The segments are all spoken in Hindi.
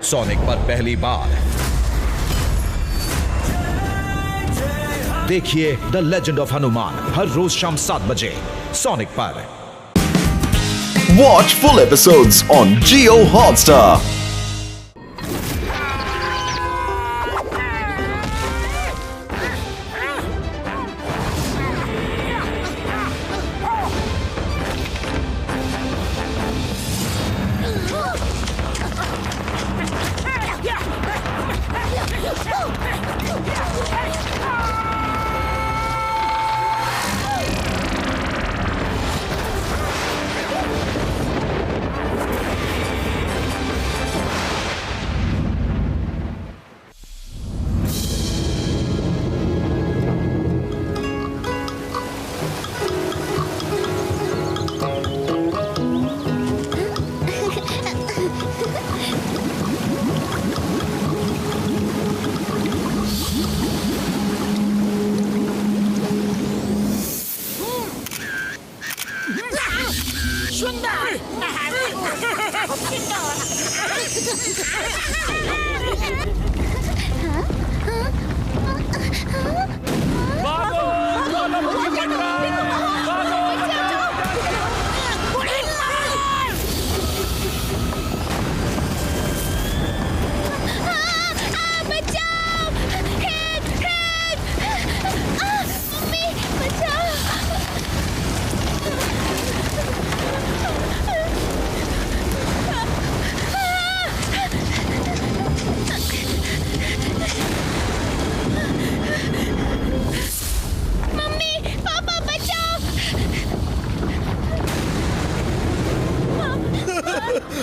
सोनिक पर पहली बार देखिए द लेजेंड ऑफ हनुमान हर रोज शाम 7 बजे सोनिक पर। Watch full episodes on Jio Hotstar.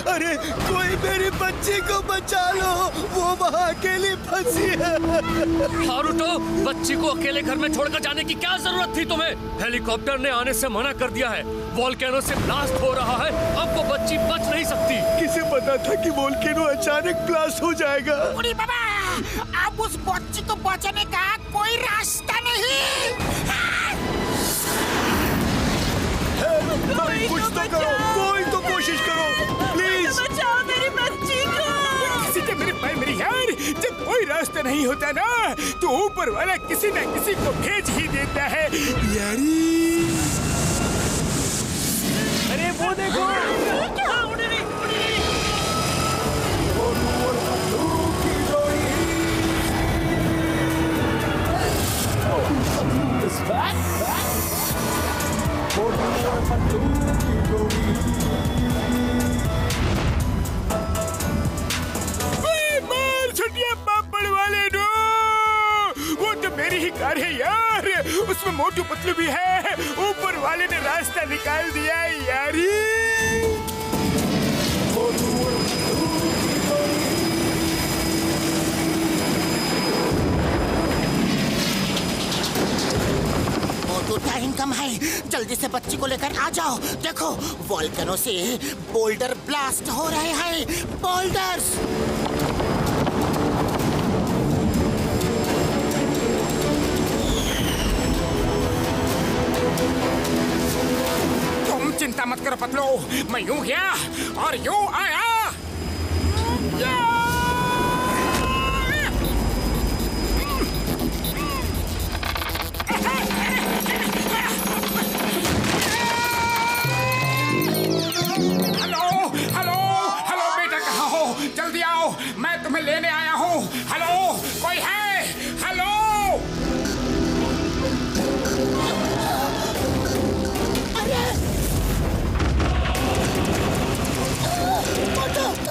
अरे कोई मेरी बच्ची को बचा लो, वो वहाँ अकेली फंसी है। हारुतो, बच्ची को अकेले घर में छोड़कर जाने की क्या जरूरत थी तुम्हें? हेलीकॉप्टर ने आने से मना कर दिया है। वोल्केनो से ब्लास्ट हो रहा है, अब वो बच्ची बच नहीं सकती। किसे पता था कि वोल्केनो अचानक ब्लास्ट हो जाएगा? अरे बाबा, अब उस बच्ची को बचाने का कोई रास्ता नहीं। कुछ तो करो, कोई तो कोशिश करो, प्लीज बचाओ मेरी बच्ची को। किसी के मेरे भाई मेरी यार, जब कोई रास्ता नहीं होता ना, तो ऊपर वाला किसी न किसी को भेज ही देता है यारी। अरे वो देखो, वो तो मेरी ही कार है यार, उसमें मोटू पतलू भी है। ऊपर वाले ने रास्ता निकाल दिया है यारी। मोटू, टाइम कम है, जल्दी से बच्ची को लेकर आ जाओ। देखो, वोल्केनो से बोल्डर ब्लास्ट हो रहे हैं, बोल्डर्स। चिंता मत करो पतलू, मैं यूं गया और यूं आया। हेलो हेलो हेलो बेटा, कहाँ हो? जल्दी आओ, मैं तुम्हें लेने आया हूँ। हेलो, कोई है? हेलो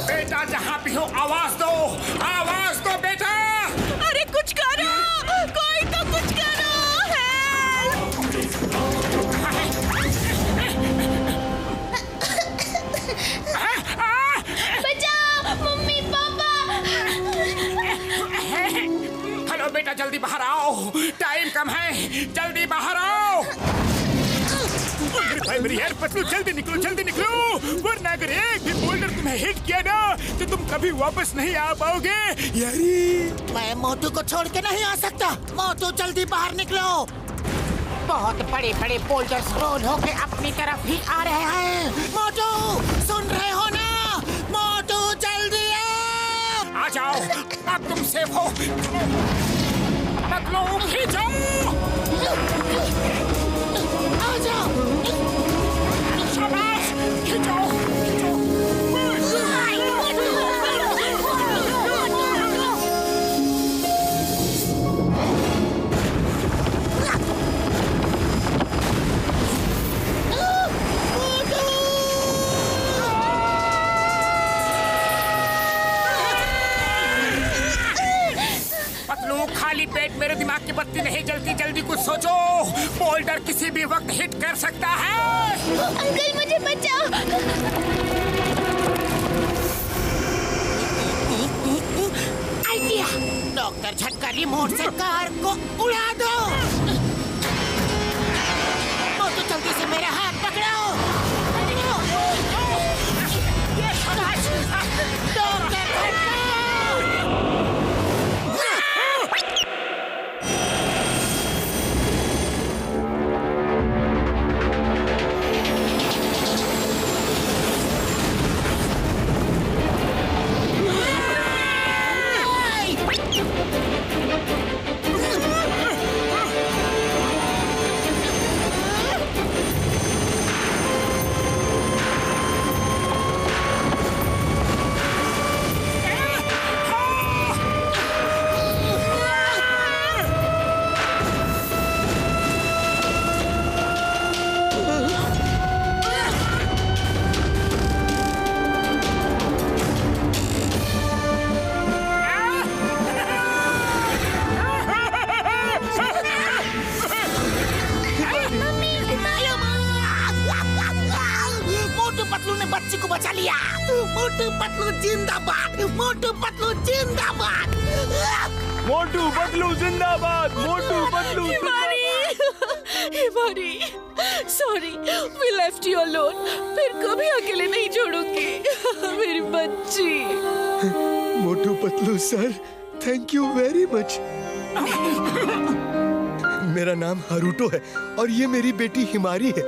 बेटा, जहाँ भी हो आवाज दो बेटा। अरे कुछ करो, कोई तो कुछ करो। बचाओ मम्मी पापा। हेलो बेटा, जल्दी बाहर आओ, टाइम कम है, जल्दी बाहर आओ। भाई मेरी यार पतलू, जल्दी निकलो, वरना अगर एक भी बोल्डर तुम्हें हिट किया ना, तो तुम कभी वापस नहीं आ पाओगे यारी। मैं मोटू को छोड़ के नहीं आ सकता। मोटू, जल्दी बाहर निकलो। बहुत बड़े बड़े बोल्डर्स रोल होके अपनी तरफ ही आ रहे हैं। मोटू, सुन रहे हो ना? मोटू, जल्दी आओ। जाओ, अब तुम सेफ हो। पतलू खींचो। आ जाओ। शाबाश, खींचो। खाली पेट मेरे दिमाग की बत्ती नहीं जलती, जल्दी कुछ सोचो। बोल्डर किसी भी वक्त हिट कर सकता है। अंकल मुझे बचाओ। आइडिया, डॉक्टर झटका रिमोट से कार को उड़ा दो। मोटू जल्दी से मेरा हाथ पकड़ो। डॉक्टर झटका। बच्ची को बचा लिया। मोटू पतलू जिंदाबाद, मोटू पतलू जिंदाबाद, मोटू पतलू जिंदाबाद, मोटू पतलू हिमारी, sorry, we left you alone। फिर कभी अकेले नहीं छोड़ूंगी मेरी बच्ची। Motu Patlu sir, thank you very much. मेरा नाम हरूटो है और ये मेरी बेटी हिमारी है।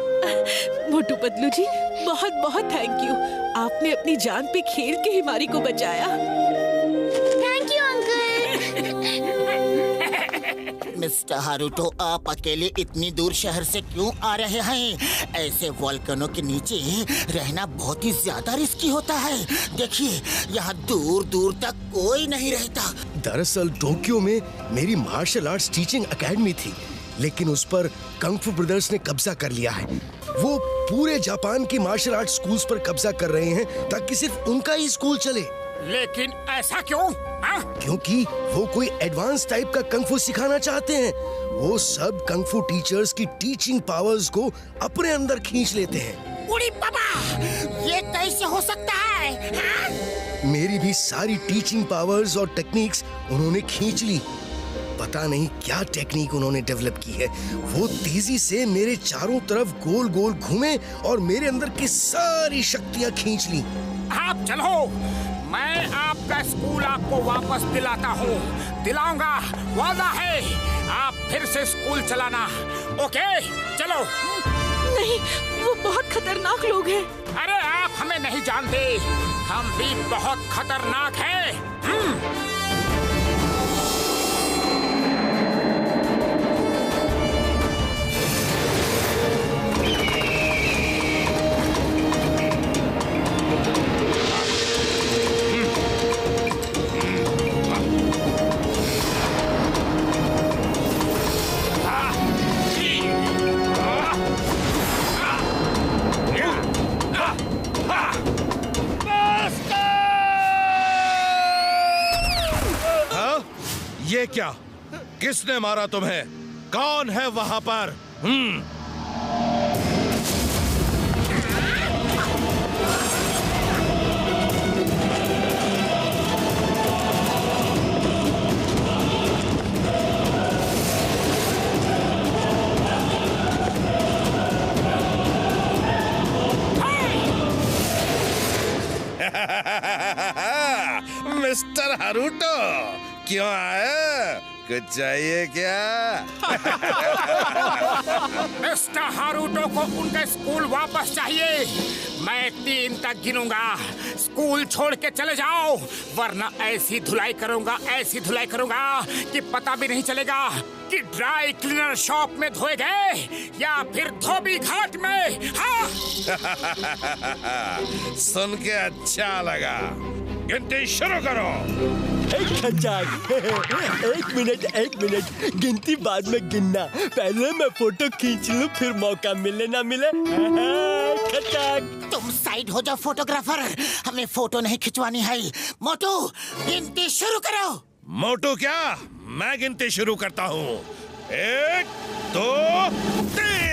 मोटू पतलू जी, बहुत बहुत थैंक यू। आपने अपनी जान पे खेल के हिमारी को बचाया। Thank you uncle. Mister Haruto, आप अकेले इतनी दूर शहर से क्यों आ रहे हैं? ऐसे वोल्केनो के नीचे रहना बहुत ही ज्यादा रिस्की होता है। देखिए, यहाँ दूर दूर तक कोई नहीं रहता। दरअसल टोक्यो में मेरी मार्शल आर्ट्स टीचिंग एकेडमी थी, लेकिन उस पर कंग फू ब्रदर्स ने कब्जा कर लिया है। वो पूरे जापान के मार्शल आर्ट स्कूल्स पर कब्जा कर रहे हैं ताकि सिर्फ उनका ही स्कूल चले। लेकिन ऐसा क्यों? क्योंकि वो कोई एडवांस टाइप का कंग फू सिखाना चाहते हैं। वो सब कंग फू टीचर्स की टीचिंग पावर्स को अपने अंदर खींच लेते हैं। उड़ी बाबा, ये कैसे हो सकता है? मेरी भी सारी टीचिंग पावर्स और टेक्निक्स उन्होंने खींच ली। पता नहीं क्या टेक्निक उन्होंने डेवलप की है। वो तेजी से मेरे चारों तरफ गोल गोल घूमे और मेरे अंदर की सारी शक्तियां खींच ली। आप चलो, मैं आपका स्कूल आपको वापस दिलाता हूँ, दिलाऊंगा, वादा है। आप फिर से स्कूल चलाना, ओके? चलो। नहीं, वो बहुत खतरनाक लोग हैं। अरे आप हमें नहीं जानते, हम भी बहुत खतरनाक हैं। ये क्या? किसने मारा तुम्हें? कौन है वहां पर? मिस्टर हारुतो, क्यों आए? कुछ चाहिए क्या? मिस्टर हारुतो को उनका स्कूल वापस चाहिए। मैं 3 तक गिनूंगा। स्कूल छोड़ के चले जाओ, वरना ऐसी धुलाई करूंगा कि पता भी नहीं चलेगा कि ड्राई क्लीनर शॉप में धोए गए या फिर धोबी घाट में। हाँ। सुन के अच्छा लगा। गिनती शुरू करो। एक मिनट गिनती बाद में गिनना। पहले मैं फोटो खींच लूं, फिर मौका मिले ना मिले। तुम साइड हो जाओ फोटोग्राफर, हमें फोटो नहीं खिंचवानी है। मोटू गिनती शुरू करो। मोटू क्या? मैं गिनती शुरू करता हूँ। 1 2 3।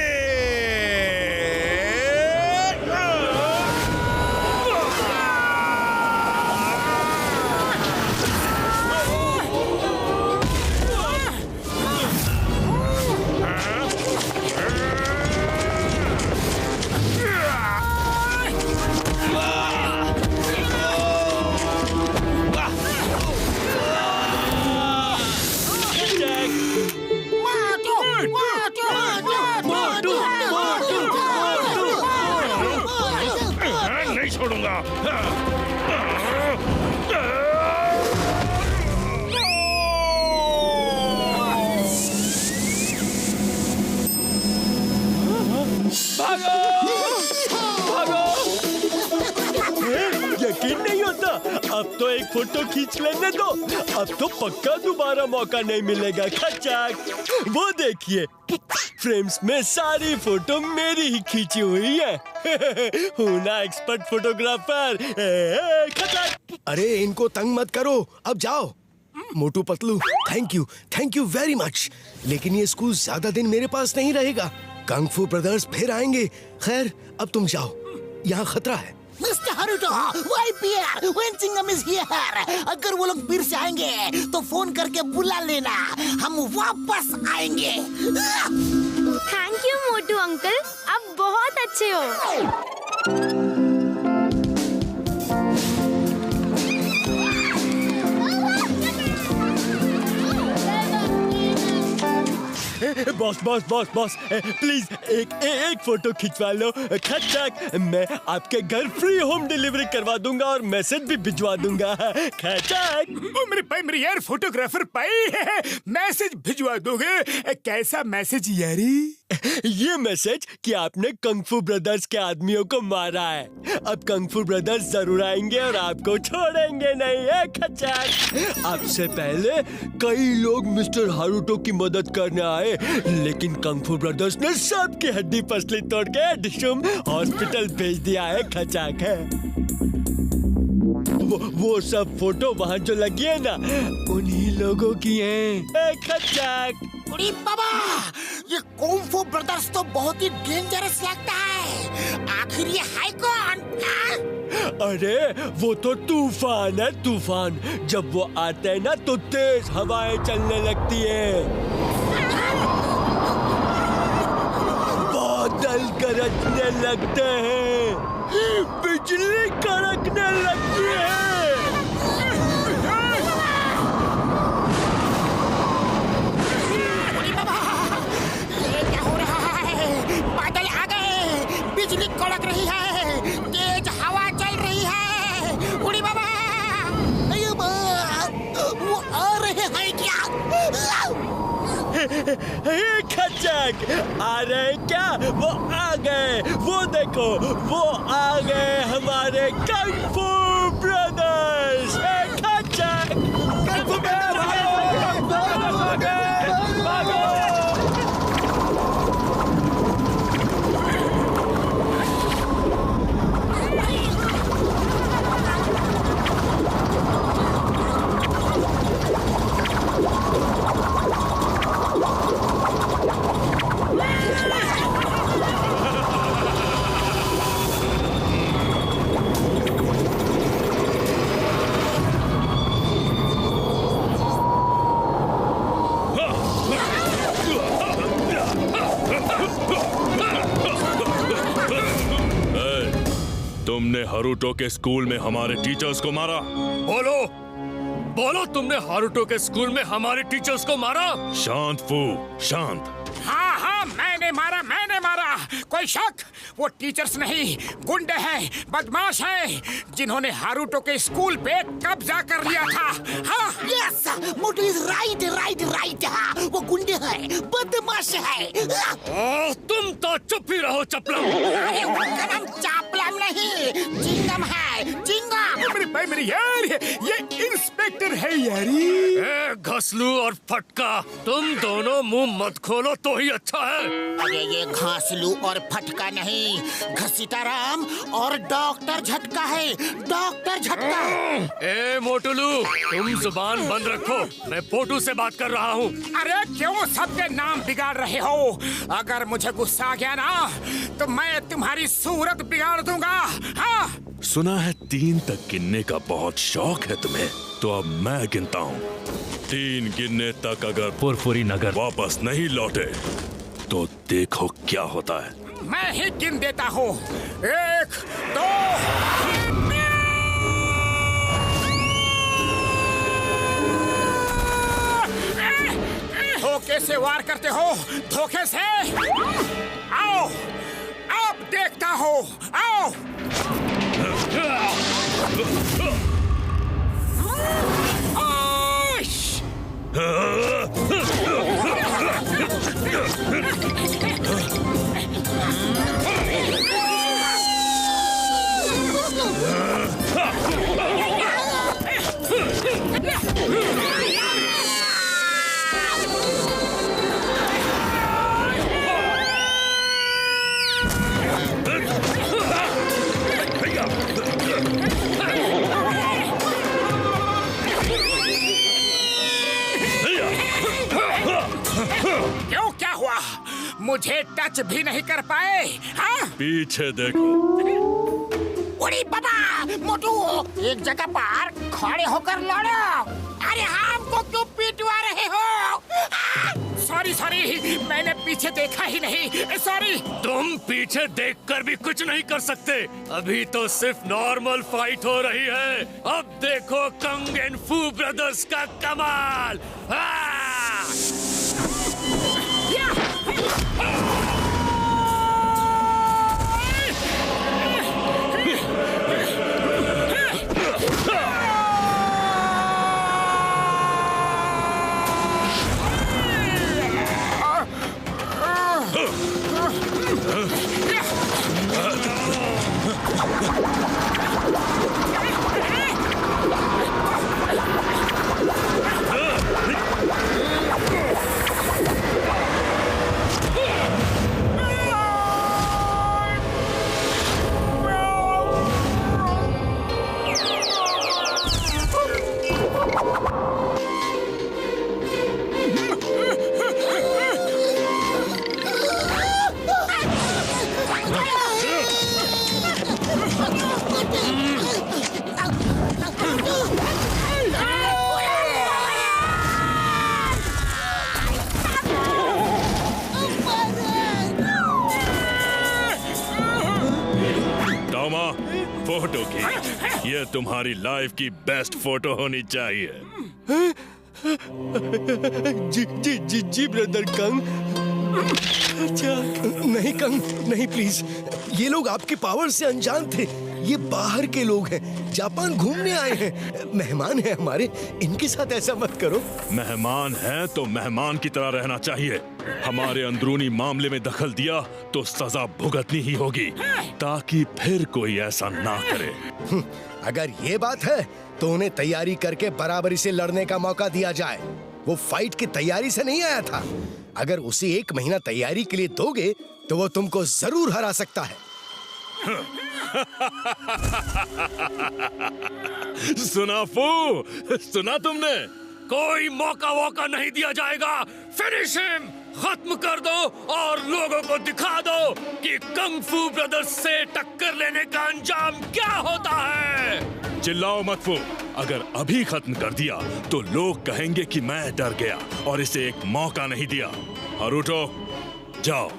नहीं छोड़ूंगा। यकीन नहीं होता। अब तो एक फोटो खींच लेने दो। अब तो पक्का दोबारा मौका नहीं मिलेगा। खचाक, वो देखिए, फ्रेम्स में सारी फोटो मेरी ही खींची हुई है। हूँ ना एक्सपर्ट फोटोग्राफर। खचाक। अरे इनको तंग मत करो, अब जाओ। Motu Patlu, thank you very much. लेकिन ये स्कूल ज्यादा दिन मेरे पास नहीं रहेगा। कंग फू ब्रदर्स फिर आएंगे। खैर अब तुम जाओ, यहाँ खतरा है। Mister Haruto, YPR, When Singam is here। अगर वो लोग फिर से आएंगे तो फोन करके बुला लेना, हम वापस आएंगे। थैंक यू मोटू अंकल, आप बहुत अच्छे हो। बॉस प्लीज एक फोटो खिंचवा लो। खचाक, मैं आपके घर फ्री होम डिलीवरी करवा दूंगा और मैसेज भी भिजवा दूंगा। खचाक। मेरे यार फोटोग्राफर पाई मैसेज भिजवा दोगे? कैसा मैसेज यारी? ये मैसेज कि आपने कंग फू ब्रदर्स के आदमियों को मारा है। अब कंग फू ब्रदर्स जरूर आएंगे और आपको छोड़ेंगे नहीं है। खचाक। आपसे पहले कई लोग मिस्टर हारुतो की मदद करने आए, लेकिन कंग फू ब्रदर्स ने सबकी हड्डी पसली तोड़ के डिशुम हॉस्पिटल भेज दिया है। खचाक है। वो सब फोटो वहाँ जो लगी है ना, उन्हीं लोगों की है। खचाक। अरे बाबा, ये कुंग फू ब्रदर्स तो बहुत ही डेंजरस लगता है। आखिर ये है कौन? अरे वो तो तूफान है, तूफान। जब वो आते हैं ना तो तेज हवाएं चलने लगती है, बादल गरजने लगते हैं, बिजली कड़कने लगती है। बिजली कड़क रही है, तेज हवा चल रही है। उड़ी बाबा, वो आ रहे हैं क्या? खचाक, आ रहे क्या? वो आ गए। वो देखो, वो आ गए हमारे कंग फू ब्रदर्स। खचाक। कंग फू तुमने हारुतो के स्कूल में हमारे टीचर्स को मारा? बोलो, बोलो, तुमने हारुतो के स्कूल में हमारे टीचर्स को मारा? शांत फू, शांत। हाँ हाँ, मैंने मारा। कोई शक? वो टीचर्स नहीं, गुंडे हैं, बदमाश हैं, जिन्होंने हारुतो के स्कूल पे कब्जा कर लिया था। हाँ, यस, मोटू इज राइट। हाँ, वो गुंडे हैं, बदमाश है। तुम तो चुप ही रहो, चपलम। अरे उनका नाम चापलम नहीं, चिंगम है, चिंगम। मेरे यार, ये इंस्पेक्टर है यारी। घसलू और फटका, तुम दोनों मुंह मत खोलो तो ही अच्छा है। अरे ये घासलू और फटका नहीं, घसीटाराम और डॉक्टर झटका है, डॉक्टर झटका। ए मोटुलू, तुम जुबान बंद रखो, मैं पोटू से बात कर रहा हूँ। अरे क्यों सबके नाम बिगाड़ रहे हो? अगर मुझे गुस्सा आ गया ना, तो मैं तुम्हारी सूरत बिगाड़ दूंगा। हाँ, सुना है 3 तक गिनने का बहुत शौक है तुम्हें, तो अब मैं गिनता हूँ। 3 गिनने तक अगर फुरफुरी नगर वापस नहीं लौटे तो देखो क्या होता है। मैं ही गिन देता हूँ। 1, 2। धोखे से वार करते हो, धोखे से। आओ, अब देखता हूँ, आओ। क्यों, क्या हुआ? मुझे टच भी नहीं कर पाए। हाँ? पीछे देखो। अरे बाबा, मोटू एक जगह पर खड़े होकर लड़ो। अरे हमको क्यों पिटवा रहे हो? सॉरी, मैंने पीछे देखा ही नहीं। सॉरी। तुम पीछे देखकर भी कुछ नहीं कर सकते। अभी तो सिर्फ नॉर्मल फाइट हो रही है। अब देखो कंग एंड फू ब्रदर्स का कमाल। फोटो की ये तुम्हारी लाइफ की बेस्ट फोटो होनी चाहिए। जी ब्रदर कंग। अच्छा, नहीं कंग, नहीं प्लीज। ये लोग आपके पावर से अनजान थे। ये बाहर के लोग हैं, जापान घूमने आए हैं, मेहमान हैं हमारे। इनके साथ ऐसा मत करो। मेहमान है तो मेहमान की तरह रहना चाहिए। हमारे अंदरूनी मामले में दखल दिया तो सजा भुगतनी ही होगी, ताकि फिर कोई ऐसा ना करे। अगर ये बात है तो उन्हें तैयारी करके बराबरी से लड़ने का मौका दिया जाए। वो फाइट की तैयारी से नहीं आया था। अगर उसे 1 महीना तैयारी के लिए दोगे तो वो तुमको जरूर हरा सकता है। सुना फू, सुना तुमने? कोई मौका वोका नहीं दिया जाएगा। फिनिश हिम, खत्म कर दो और लोगों को दिखा दो कि कंग फू ब्रदर्स से टक्कर लेने का अंजाम क्या होता है। चिल्लाओ मत फू। अगर अभी खत्म कर दिया तो लोग कहेंगे कि मैं डर गया और इसे एक मौका नहीं दिया। हारुतो, जाओ,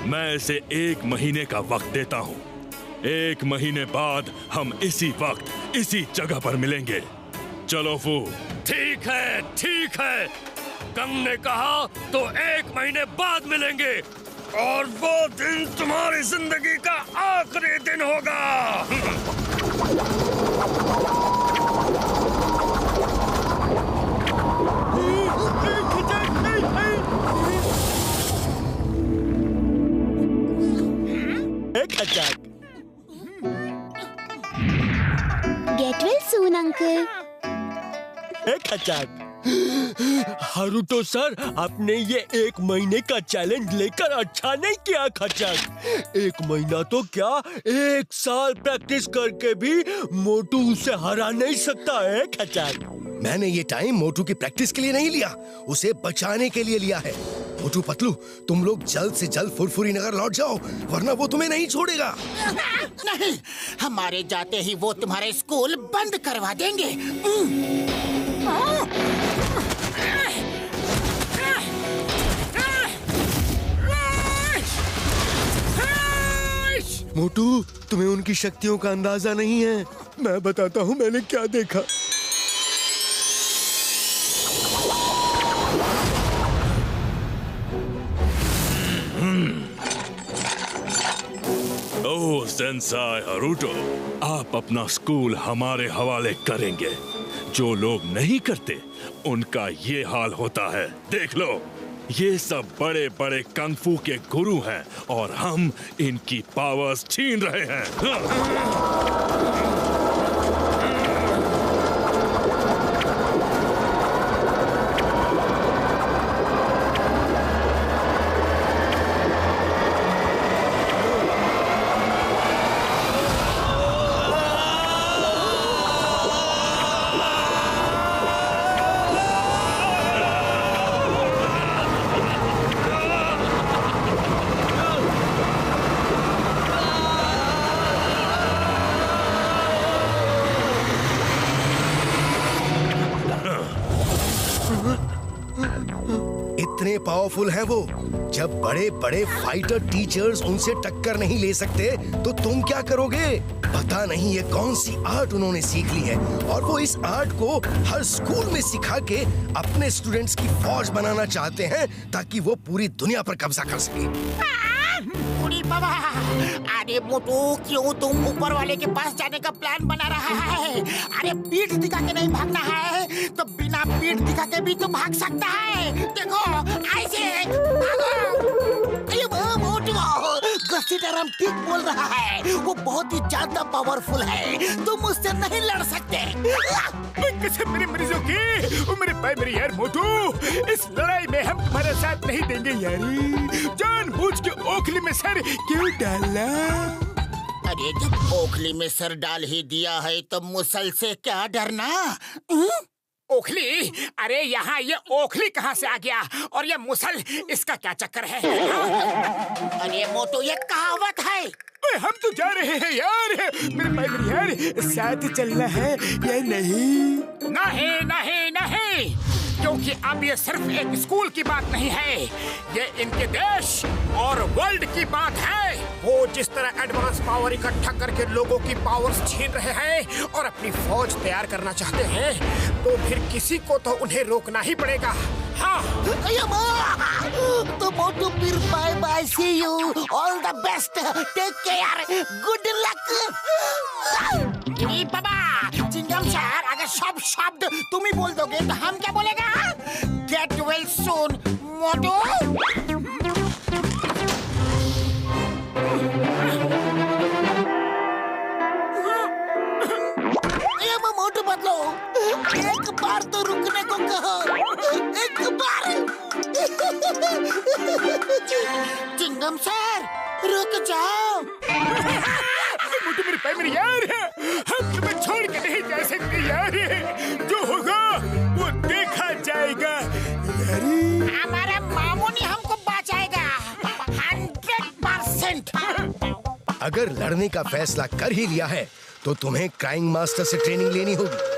मैं इसे 1 महीने का वक्त देता हूँ। 1 महीने बाद हम इसी वक्त इसी जगह पर मिलेंगे। चलो फू। ठीक है। कंग ने कहा तो 1 महीने बाद मिलेंगे और वो दिन तुम्हारी जिंदगी का आखिरी दिन होगा। Get well soon uncle. Haruto sir, आपने ये 1 महीने का चैलेंज लेकर अच्छा नहीं किया खचक। 1 महीना तो क्या, 1 साल प्रैक्टिस करके भी मोटू उसे हरा नहीं सकता है खचक। मैंने ये टाइम मोटू की प्रैक्टिस के लिए नहीं लिया, उसे बचाने के लिए लिया है। मोटू पतलू, तुम लोग जल्द से जल्द फुरफुरी नगर लौट जाओ, वरना वो तुम्हें नहीं छोड़ेगा। नहीं, हमारे जाते ही वो तुम्हारे स्कूल बंद करवा देंगे। मोटू, तुम्हें उनकी शक्तियों का अंदाजा नहीं है। मैं बताता हूँ मैंने क्या देखा। ओह सेंसाई हारुतो, आप अपना स्कूल हमारे हवाले करेंगे। जो लोग नहीं करते उनका ये हाल होता है। देख लो, ये सब बड़े बड़े कंगफू के गुरु हैं और हम इनकी पावर्स छीन रहे हैं। इतने पावरफुल हैं वो, जब बड़े बड़े फाइटर टीचर्स उनसे टक्कर नहीं ले सकते तो तुम क्या करोगे? पता नहीं ये कौन सी आर्ट उन्होंने सीख ली है और वो इस आर्ट को हर स्कूल में सिखा के अपने स्टूडेंट्स की फौज बनाना चाहते हैं ताकि वो पूरी दुनिया पर कब्जा कर सके। बाबा, अरे मोटू, क्यों तुम ऊपर वाले के पास जाने का प्लान बना रहा है? अरे पीठ दिखा के नहीं भागना है तो बिना पीठ दिखा के भी तो भाग सकता है। देखो, ऐसे भागो। मोटू, गस्सीटरम ठीक बोल रहा है, वो बहुत ही ज्यादा पावरफुल है, तुम उससे नहीं लड़ सकते। कसम मेरे मरीजों की, ओ मेरे भाई मेरी यार मोटू, इस लड़ाई में हम तुम्हारा साथ नहीं देंगे यारी। जानबूझ के ओखली में सर क्यों डाला? अरे जब ओखली में सर डाल ही दिया है तो मुसल से क्या डरना? ओखली? अरे यहाँ ये ओखली कहाँ से आ गया और ये मुसल, इसका क्या चक्कर है? अरे मोटू, ये कहावत है। हम तो जा रहे हैं यार, मेरे भाई मेरे यार, साथ चलना है या नहीं? नहीं नहीं नहीं, क्योंकि अब ये सिर्फ एक स्कूल की बात नहीं है, ये इनके देश और वर्ल्ड की बात है। वो जिस तरह एडवांस पावर इकट्ठा करके लोगों की पावर्स छीन रहे हैं और अपनी फौज तैयार करना चाहते हैं, तो फिर किसी को तो उन्हें रोकना ही पड़ेगा। हाँ। तो मोटू, फिर bye bye, see you, all the best, take care, good luck. बाबा, चिंगम सर, अगर सब शब्द तुम ही बोल दोगे तो हम क्या बोलेगा? गेट वेल सून, मोटू। मोटू बदलो, एक बार तो रुकने को कहो, एक बार। चिंगम सर, रुक जाओ। मोटू मेरे भाई मेरे यार, हम तुम्हें छोड़ के नहीं जा सकते यार, जो होगा वो देखा जाएगा यारी। हमारा मामू ने हमको बचाएगा 100%। अगर लड़ने का फैसला कर ही लिया है तो तुम्हें क्राइंग मास्टर से ट्रेनिंग लेनी होगी।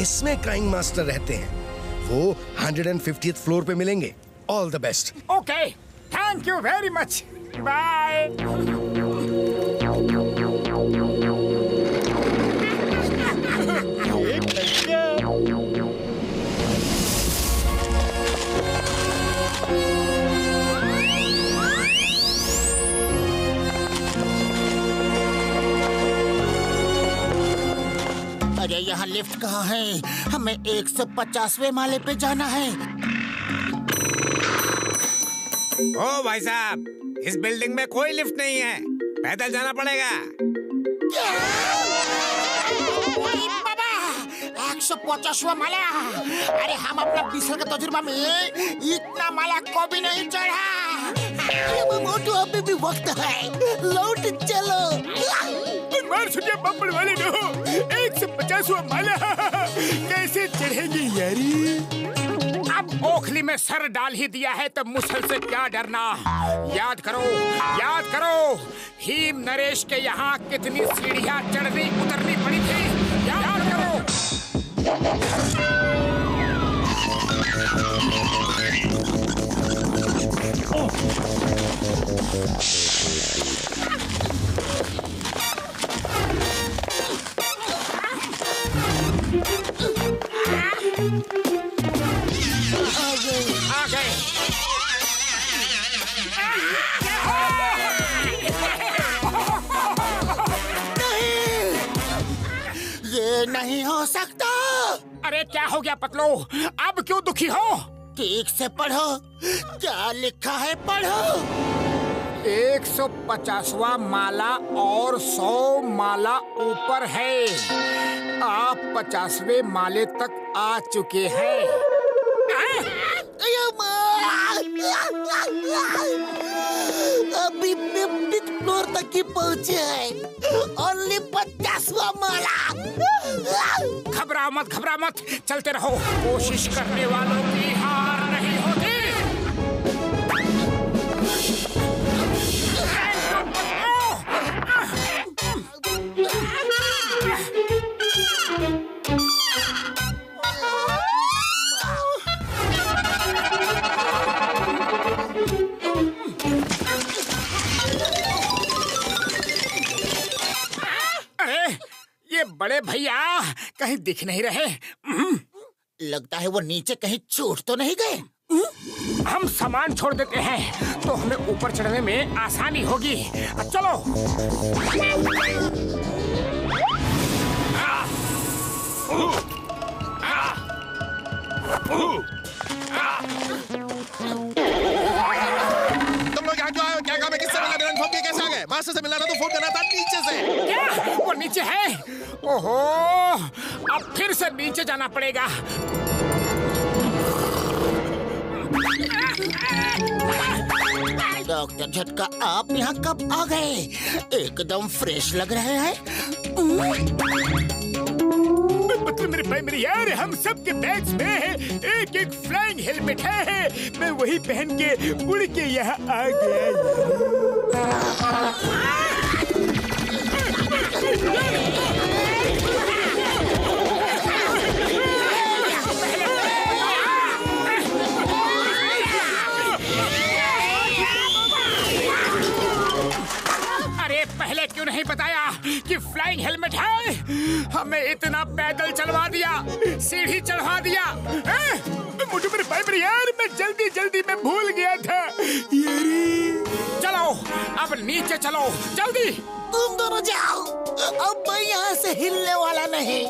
इसमें क्राइम मास्टर रहते हैं। वो 150th फ्लोर पे मिलेंगे। All the best. Okay, thank you very much, bye. अरे यहाँ लिफ्ट कहाँ है? हमें 150वें माले पे जाना है। ओ भाई साहब, इस बिल्डिंग में कोई लिफ्ट नहीं है, पैदल जाना पड़ेगा। 150वां माला। अरे हम अपना 20 साल का तजुर्बा में इतना माला को भी नहीं चढ़ा। मोटू, अभी भी वक्त है, लौट चलो। मार सुनिए बम्बड़ वाले नो, 150वां माला कैसे चढ़ेंगे यारी? अब ओखली में सर डाल ही दिया है तो मुसल से क्या डरना। याद करो, याद करो, हीम नरेश के यहाँ कितनी सीढ़ियाँ चढ़नी उतरनी पड़ी थी। याद करो। आ गए। ये नहीं हो सकता। अरे क्या हो गया पतलो, अब क्यों दुखी हो? ठीक से पढ़ो, क्या लिखा है पढ़ो। 150वां माला और 100 माला ऊपर है। आप 50वें माले तक आ चुके हैं। अभी 50th फ्लोर तक ही पहुँचे हैं। ओनली 50वां माला। घबरा मत, घबरा मत, चलते रहो। कोशिश करने वालों की हार नहीं होती। बड़े भैया कहीं दिख नहीं रहे। लगता है वो नीचे कहीं छूट तो नहीं गए। हम सामान छोड़ देते हैं तो हमें ऊपर चढ़ने में आसानी होगी। चलो। तुम लोग यहाँ क्यों आए हो? क्या काम है? किससे मिलना? इन्फॉर्म किया कैसे आ गए? मास्टर से मिलना था तो फोन करना था नीचे से। क्या? वो नीचे है? ओहो, अब फिर से नीचे जाना पड़ेगा। डॉक्टर झटका, आप यहाँ कब आ गए? एकदम फ्रेश लग रहे हैं। मतलब मेरे भाई मेरे यार, हम सब के बैग्स में एक एक फ्लाइंग हेलमेट है। मैं वही पहन के उड़ के यहाँ आ गया। अरे पहले क्यों नहीं बताया कि फ्लाइंग हेलमेट है? हमें इतना पैदल चलवा दिया, सीढ़ी चढ़वा दिया। मुझे मेरे भाई मेरे यार, मैं जल्दी जल्दी में भूल गया था। चलो अब नीचे चलो, जल्दी। तुम दोनों जाओ, अब मैं यहाँ से हिलने वाला नहीं।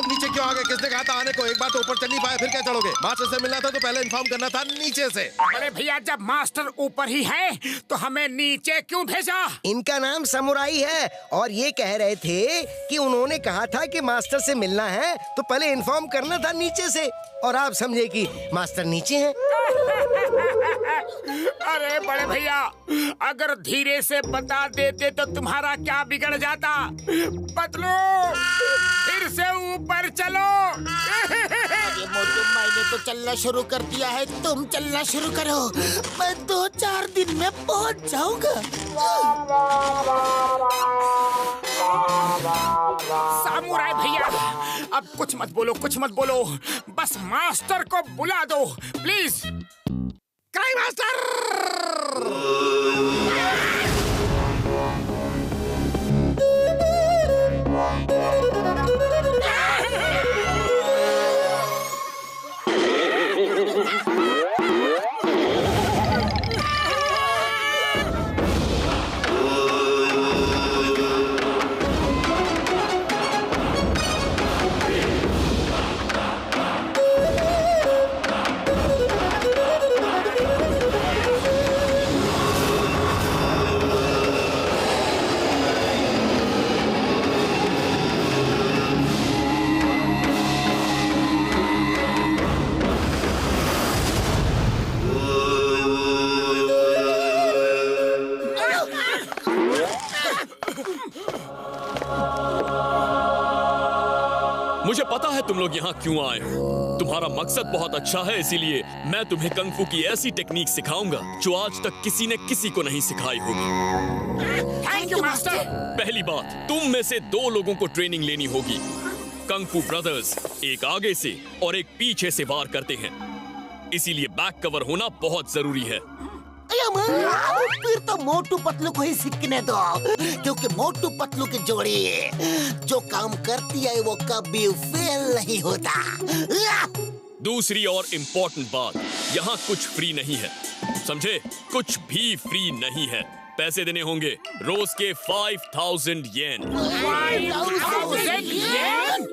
नीचे क्यों आ गए? किसने कहा था आने को? एक बार तो ऊपर चढ़ नहीं पाए, फिर क्या चढ़ोगे? मास्टर से मिलना था तो पहले इन्फॉर्म करना था नीचे से। अरे भैया, जब मास्टर ऊपर ही है तो हमें नीचे क्यों भेजा? इनका नाम समुराई है और ये कह रहे थे कि उन्होंने कहा था कि मास्टर से मिलना है तो पहले इन्फॉर्म करना था नीचे से, और आप समझे कि मास्टर नीचे हैं। अरे बड़े भैया, अगर धीरे से बता देते तो तुम्हारा क्या बिगड़ जाता। पतलू, फिर से ऊपर चलो। अरे मोटू, मैंने तो चलना शुरू कर दिया है, तुम चलना शुरू करो। मैं 2-4 दिन में पहुंच जाऊंगा। सामुराई भैया, अब कुछ मत बोलो, कुछ मत बोलो, बस मास्टर को बुला दो प्लीज। Cry master! मुझे पता है तुम लोग यहाँ क्यों आए हो। तुम्हारा मकसद बहुत अच्छा है, इसीलिए मैं तुम्हें कंग फू की ऐसी टेक्निक सिखाऊंगा जो आज तक किसी ने किसी को नहीं सिखाई होगी। Thank you master. पहली बात, तुम में से 2 लोगों को ट्रेनिंग लेनी होगी। कंग फू ब्रदर्स एक आगे से और एक पीछे से वार करते हैं, इसीलिए बैक कवर होना बहुत जरूरी है। फिर तो मोटू पतलू को ही सीखने दो, क्योंकि मोटू पतलू की जोड़ी जो काम करती है वो कभी फेल नहीं होता। दूसरी और इम्पोर्टेंट बात, यहाँ कुछ फ्री नहीं है, समझे? कुछ भी फ्री नहीं है। पैसे देने होंगे, रोज के 5000 येन। 5000 येन?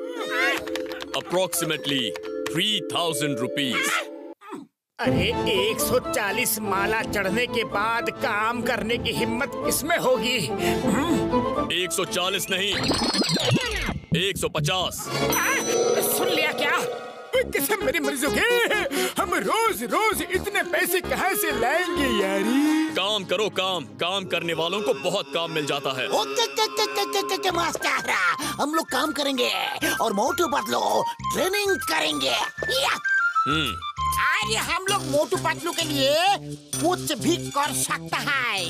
Approximately 3000 rupees. अरे 140 माला चढ़ने के बाद काम करने की हिम्मत किसमें होगी? 140 नहीं, 150। सुन लिया क्या? किसे मेरी मर्जी होगी? हम रोज रोज इतने पैसे कहाँ से लाएंगे यारी? काम करो, काम करने वालों को बहुत काम मिल जाता है। ओके मास्टर, हम लोग काम करेंगे और मोटू पतलू ट्रेनिंग करेंगे। अरे हम लोग मोटू पतलू के लिए कुछ भी कर सकता है।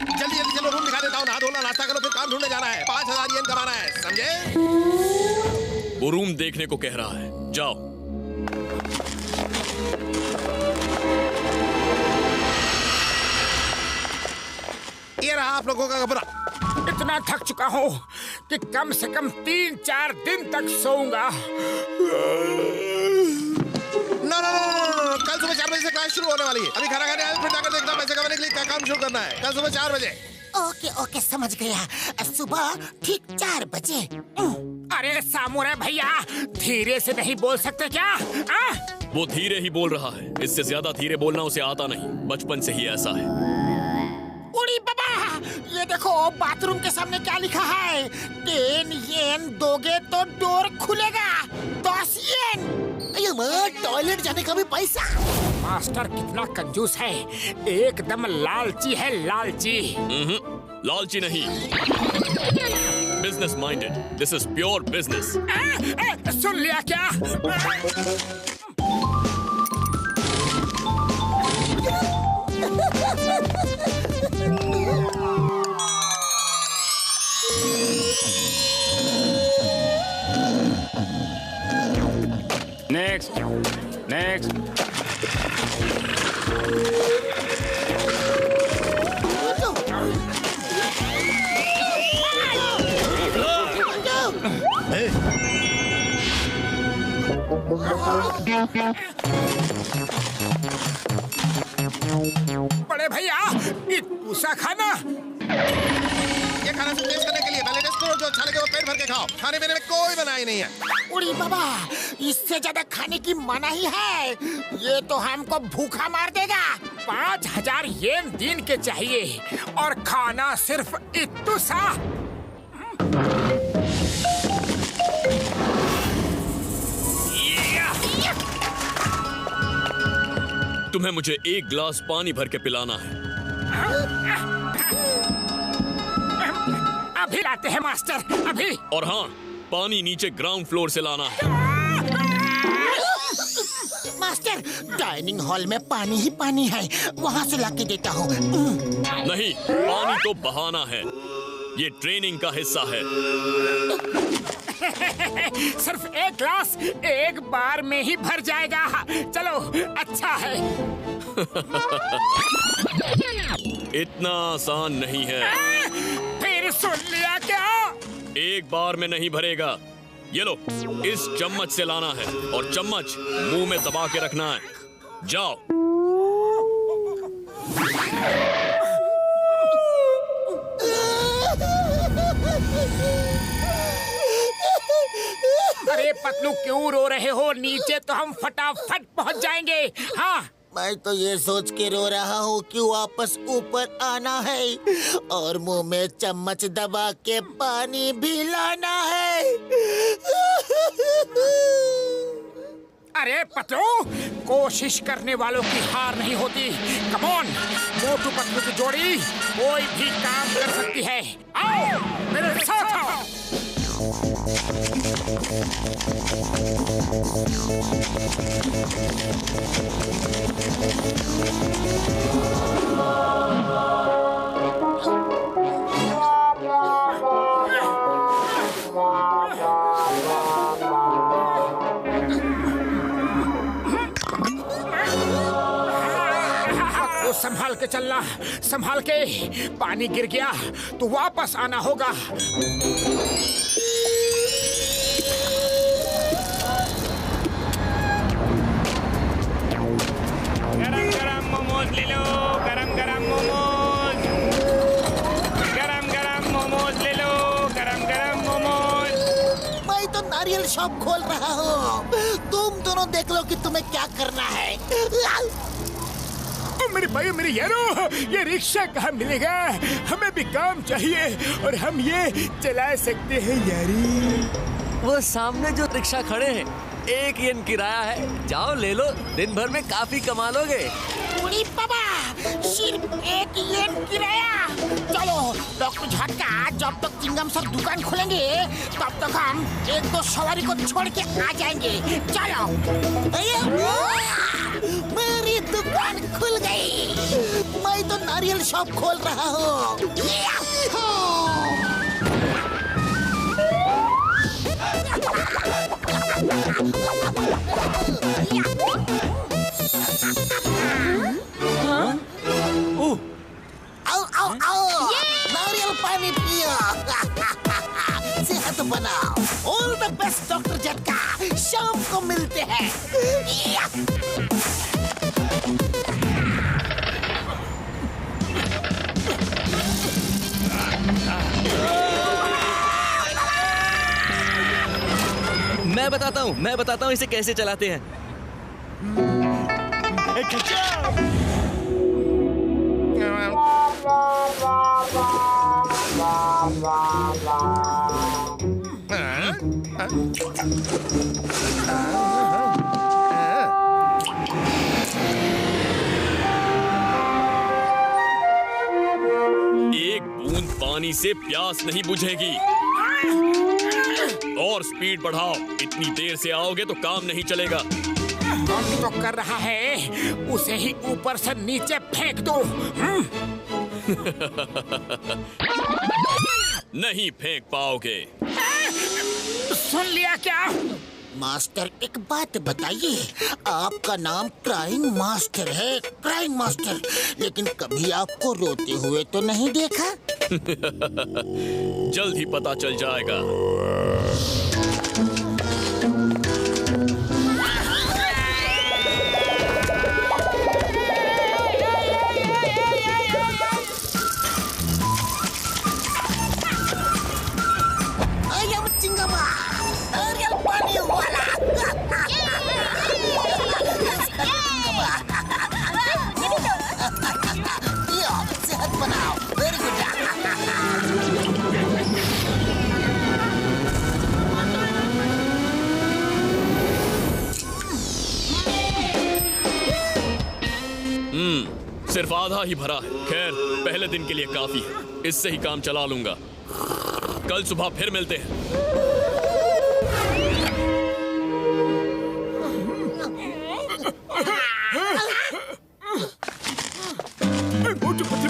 जल्दी जल्दी चलो, रूम दिखा देता हूँ। नहा धोना, नाश्ता करो, फिर काम ढूंढने जाना है। 5000 येन कमाना है, समझे? वो रूम देखने को कह रहा है, जाओ। ये रहा आप लोगों का कमरा। इतना थक चुका हूँ कि कम से कम 3-4 दिन तक सोऊंगा। नो, कल सुबह 4 बजे से क्लास शुरू होने वाली है। अभी खाना खाने आए, फिर जाकर देखना पैसे कमाने के लिए क्या काम शुरू करना है। कल सुबह 4 बजे। ओके समझ गया। सुबह ठीक 4 बजे। अरे सामुराई भैया, धीरे से नहीं बोल सकते क्या? वो धीरे ही बोल रहा है, इससे ज्यादा धीरे बोलना उसे आता नहीं, बचपन से ही ऐसा है। उड़ी बाबा, ये देखो बाथरूम के सामने क्या लिखा है? 10 येन दोगे तो डोर खुलेगा। 10 येन। टॉयलेट जाने का भी पैसा। मास्टर कितना कंजूस है, एकदम लालची है, लालची। लालची नहीं, business minded. This is pure business. सुन लिया क्या? नेक्स्ट। बड़े भैया, इतना खाना? ये खाना सिर्फ टेस्ट करने के लिए। पहले टेस्ट करो, जो अच्छा लगे वो पेट भर के खाओ। खाने पीने में कोई बनाई नहीं है। उड़ी बाबा, इससे ज्यादा खाने की मनाही है। ये तो हमको भूखा मार देगा। 5000 येन दिन के चाहिए और खाना सिर्फ इतना सा। तुम्हें मुझे एक गिलास पानी भर के पिलाना है। अभी लाते हैं मास्टर, अभी। और हाँ, पानी नीचे ग्राउंड फ्लोर से लाना है। मास्टर, डाइनिंग हॉल में पानी ही पानी है, वहाँ से लाके देता हूँ। नहीं, पानी तो बहाना है, ये ट्रेनिंग का हिस्सा है। सिर्फ एक ग्लास एक बार में ही भर जाएगा। चलो, अच्छा है। इतना आसान नहीं है। फिर सुन लिया क्या? एक बार में नहीं भरेगा। ये लो, इस चम्मच से लाना है और चम्मच मुंह में दबा के रखना है। जाओ। अरे पतलू, क्यों रो रहे हो? नीचे तो हम फटाफट पहुंच जाएंगे। हाँ, मैं तो ये सोच के रो रहा हूँ कि वापस ऊपर आना है और मुंह में चम्मच दबा के पानी भी लाना है। अरे पतलू, कोशिश करने वालों की हार नहीं होती। कम ऑन, मोटू पतलू की जोड़ी कोई भी काम कर सकती है। आओ मेरे साथ आओ। संभाल के चलना, संभाल के। पानी गिर गया तो वापस आना होगा। गरम गरम मोमोज ले लो, गरम गरम मोमोज। गरम गरम मोमोज ले लो, गरम गरम मोमोज। मैं तो नारियल शॉप खोल रहा हूँ, तुम दोनों देख लो कि तुम्हें क्या करना है। मेरे भाई, मेरे यारो, ये रिक्शा कहाँ मिलेगा? हमें भी काम चाहिए और हम ये चला सकते हैं यारी। वो सामने जो रिक्शा खड़े हैं, 1 येन किराया है, जाओ ले लो, दिन भर में काफी कमा लोगे। उड़ी बाबा, सिर्फ 1 येन किराया। चलो डॉक्टर झटका, जब तक चिंगम सर दुकान खोलेंगे तब तक हम 1-2 सवारी को छोड़ के आ जाएंगे। चलो। मेरी दुकान खुल गई। मैं तो नारियल शॉप खोल रहा हूँ। आओ आओ आओ, नारियल पानी पियो। सेहत बनाओ। ऑल द बेस्ट डॉक्टर झटका, शाम को मिलते हैं। मैं बताता हूँ इसे कैसे चलाते हैं। एक बूंद पानी से प्यास नहीं बुझेगी। और स्पीड बढ़ाओ, इतनी देर से आओगे तो काम नहीं चलेगा। कौन तो कर रहा है, उसे ही ऊपर से नीचे फेंक दो। नहीं फेंक पाओगे। सुन लिया क्या? मास्टर, एक बात बताइए, आपका नाम क्राइंग मास्टर है, क्राइंग मास्टर, लेकिन कभी आपको रोते हुए तो नहीं देखा। जल्द ही पता चल जाएगा। सिर्फ आधा ही भरा है। खैर, पहले दिन के लिए काफी है, इससे ही काम चला लूंगा। कल सुबह फिर मिलते हैं।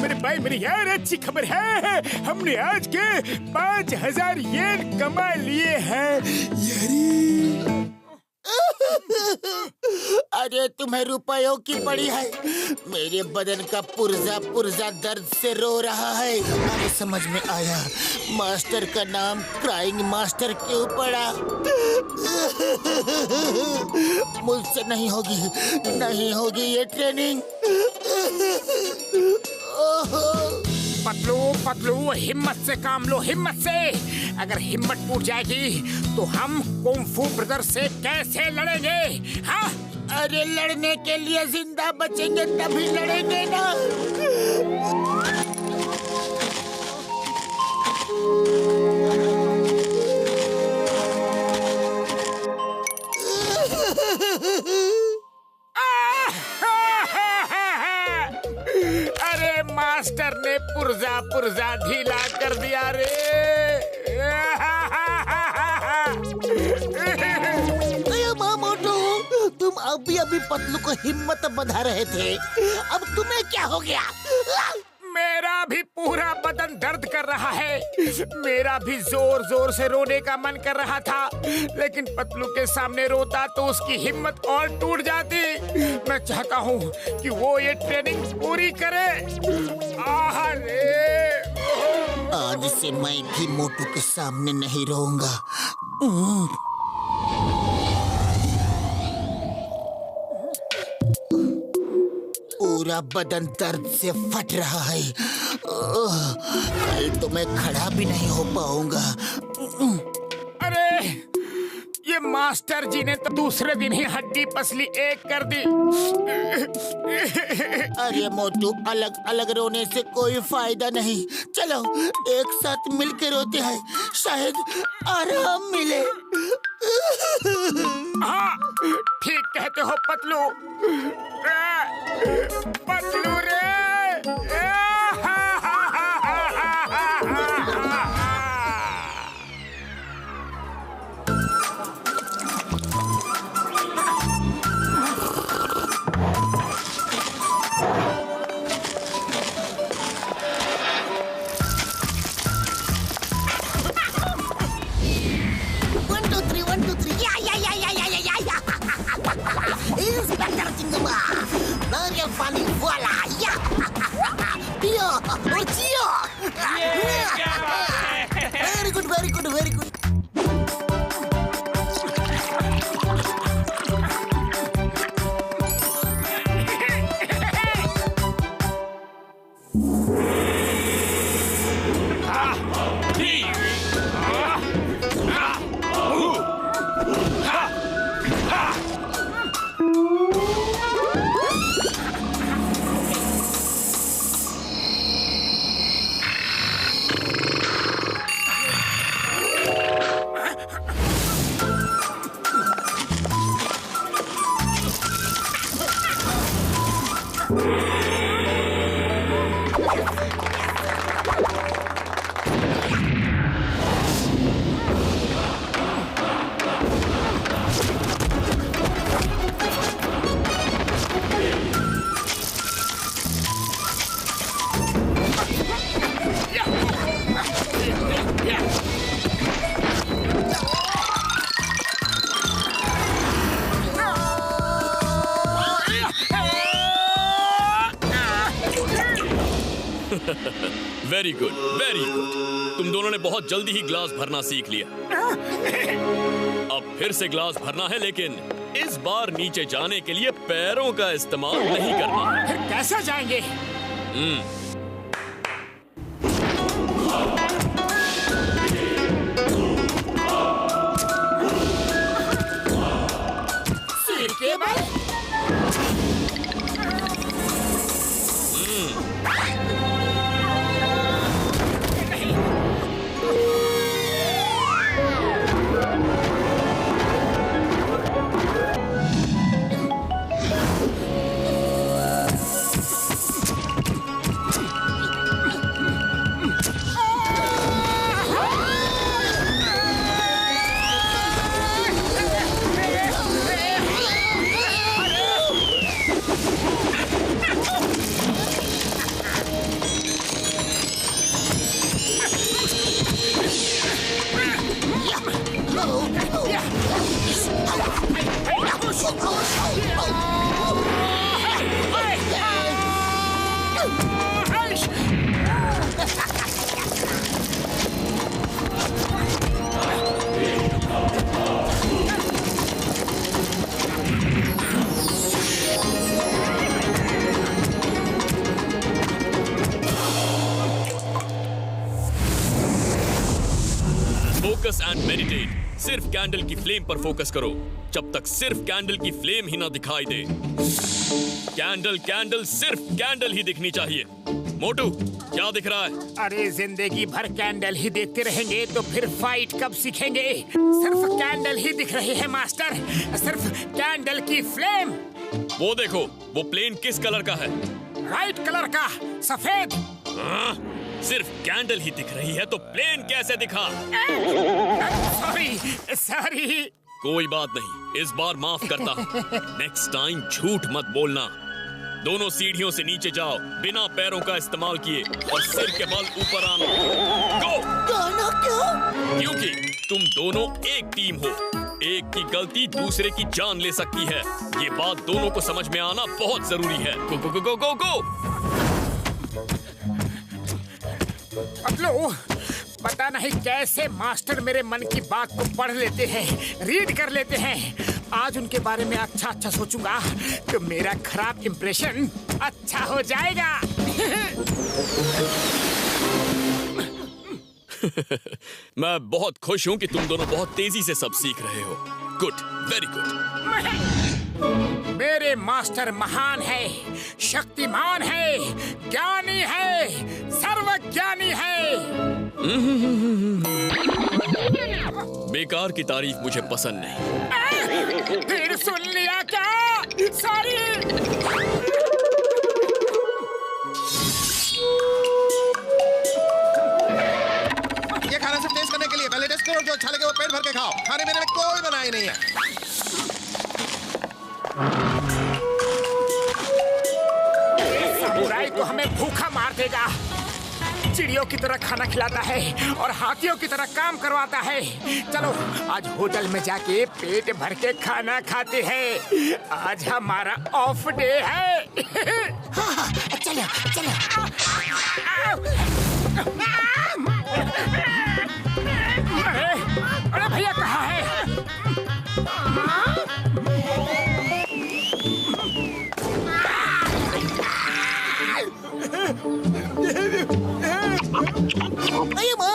मेरे भाई, मेरी यार अच्छी खबर है, हमने आज के 5000 येन कमा लिए हैं यारी। अरे तुम्हें रुपयों की पड़ी है। मेरे बदन का पुर्जा पुर्जा दर्द से रो रहा है। अब समझ में आया मास्टर का नाम क्राइंग मास्टर क्यों पड़ा। मुझसे नहीं होगी ये ट्रेनिंग। पतलू पतलू, हिम्मत से काम लो, हिम्मत से। अगर हिम्मत टूट जाएगी तो हम कुंफू ब्रदर से कैसे लड़ेंगे? हाँ, अरे लड़ने के लिए जिंदा बचेंगे तभी लड़ेंगे ना। अरे मास्टर ने पुर्जा पुर्जा ढीला कर दिया रे। तुम अभी पतलू को हिम्मत बंधा रहे थे, अब तुम्हें क्या हो गया? मेरा भी पूरा बदन दर्द कर रहा है। मेरा भी जोर जोर से रोने का मन कर रहा था, लेकिन पतलू के सामने रोता तो उसकी हिम्मत और टूट जाती। मैं चाहता हूँ कि वो ये ट्रेनिंग पूरी करे। आज से मैं भी मोटू के सामने नहीं रोऊंगा। पूरा बदन दर्द से फट रहा है। कल तो मैं खड़ा भी नहीं हो पाऊंगा। अरे ये मास्टर जी ने तो दूसरे दिन ही हड्डी पसली एक कर दी। अरे मोटू, अलग अलग रोने से कोई फायदा नहीं। चलो एक साथ मिलकर रोते हैं, शायद आराम मिले। हाँ, ठीक कहते हो पतलू। पतलू रे। Inspector Cingema, Naria Fani, voila, ya, Pio, Ochio, very good, very good, very good. Very good, very good. तुम दोनों ने बहुत जल्दी ही ग्लास भरना सीख लिया। अब फिर से ग्लास भरना है, लेकिन इस बार नीचे जाने के लिए पैरों का इस्तेमाल नहीं करना। फिर कैसे जाएंगे? सिर के बल? Focus and meditate. सिर्फ कैंडल की फ्लेम पर फोकस करो जब तक सिर्फ कैंडल की फ्लेम ही ना दिखाई दे। कैंडल कैंडल सिर्फ कैंडल ही दिखनी चाहिए। मोटू क्या दिख रहा है? अरे जिंदगी भर कैंडल ही देखते रहेंगे तो फिर फाइट कब सीखेंगे? सिर्फ कैंडल ही दिख रही है मास्टर, सिर्फ कैंडल की फ्लेम। वो देखो, वो प्लेन किस कलर का है? राइट कलर का, सफेद। सिर्फ कैंडल ही दिख रही है तो प्लेन कैसे दिखा? सॉरी। कोई बात नहीं, इस बार माफ करता हूँ। नेक्स्ट टाइम झूठ मत बोलना। दोनों सीढ़ियों से नीचे जाओ बिना पैरों का इस्तेमाल किए और सिर के बल ऊपर आना। गो! क्यों? क्योंकि तुम दोनों एक टीम हो। एक की गलती दूसरे की जान ले सकती है। ये बात दोनों को समझ में आना बहुत जरूरी है। गो गो गो गो गो! पतलू, पता नहीं कैसे मास्टर मेरे मन की बात को पढ़ लेते हैं, रीड कर लेते हैं। आज उनके बारे में अच्छा सोचूंगा तो मेरा खराब इंप्रेशन अच्छा हो जाएगा। मैं बहुत खुश हूँ कि तुम दोनों बहुत तेजी से सब सीख रहे हो। Good, very good. मेरे मास्टर महान है, शक्तिमान है, ज्ञानी है, सर्वज्ञानी है। बेकार की तारीफ मुझे पसंद नहीं। फिर सुन लिया क्या? सॉरी। ये खाना सिर्फ टेस्ट करने के लिए। पहले टेस्ट करो, जो अच्छा लगे वो पेट भर के खाओ। खाने में कोई मनाही नहीं है। समुराई तो हमें भूखा मार देगा। चिड़ियों की तरह खाना खिलाता है और हाथियों की तरह काम करवाता है। चलो आज होटल में जाके पेट भर के खाना खाते हैं। आज हमारा ऑफ डे है। चलो चलो। अरे भैया कहाँ है?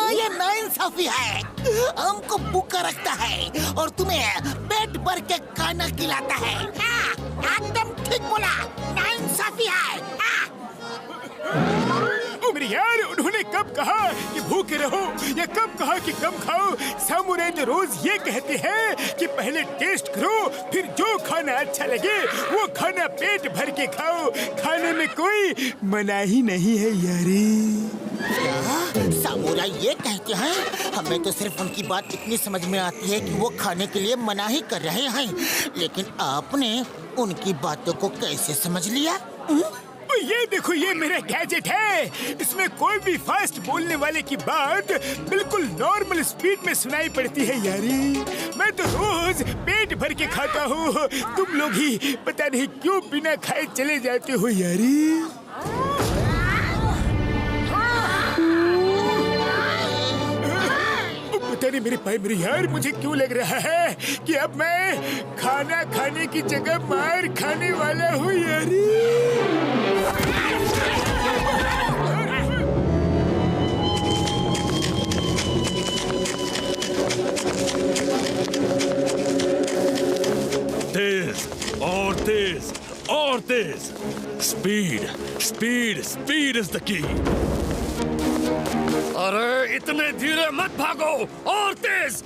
ये नाइंसाफी है। हमको भूखा रखता है और तुम्हें पेट भर के खाना खिलाता है। एकदम ठीक बोला, नाइंसाफी है। मेरे यार, उन्होंने कब कहा कि भूखे रहो या कब कहा कि कम खाओ? सामुराई तो रोज ये कहते हैं कि पहले टेस्ट करो, फिर जो खाना अच्छा लगे वो खाना पेट भर के खाओ। खाने में कोई मनाही नहीं है यारी। सामुराई ये कहते हैं, हमें तो सिर्फ उनकी बात इतनी समझ में आती है कि वो खाने के लिए मनाही कर रहे हैं, लेकिन आपने उनकी बातों को कैसे समझ लिया? ये देखो, ये मेरा गैजेट है। इसमें कोई भी फास्ट बोलने वाले की बात बिल्कुल नॉर्मल स्पीड में सुनाई पड़ती है यारी। मैं तो रोज पेट भर के खाता हूँ। तुम लोग ही पता नहीं क्यों बिना खाए चले जाते हो यारी। पता नहीं मेरे भाई मेरे यार, मुझे क्यों लग रहा है कि अब मैं खाना खाने की जगह मार खाने वाला हूँ यारी। तेज और तेज और तेज। Speed speed speed is the key. अरे इतने धीरे मत भागो। और तेज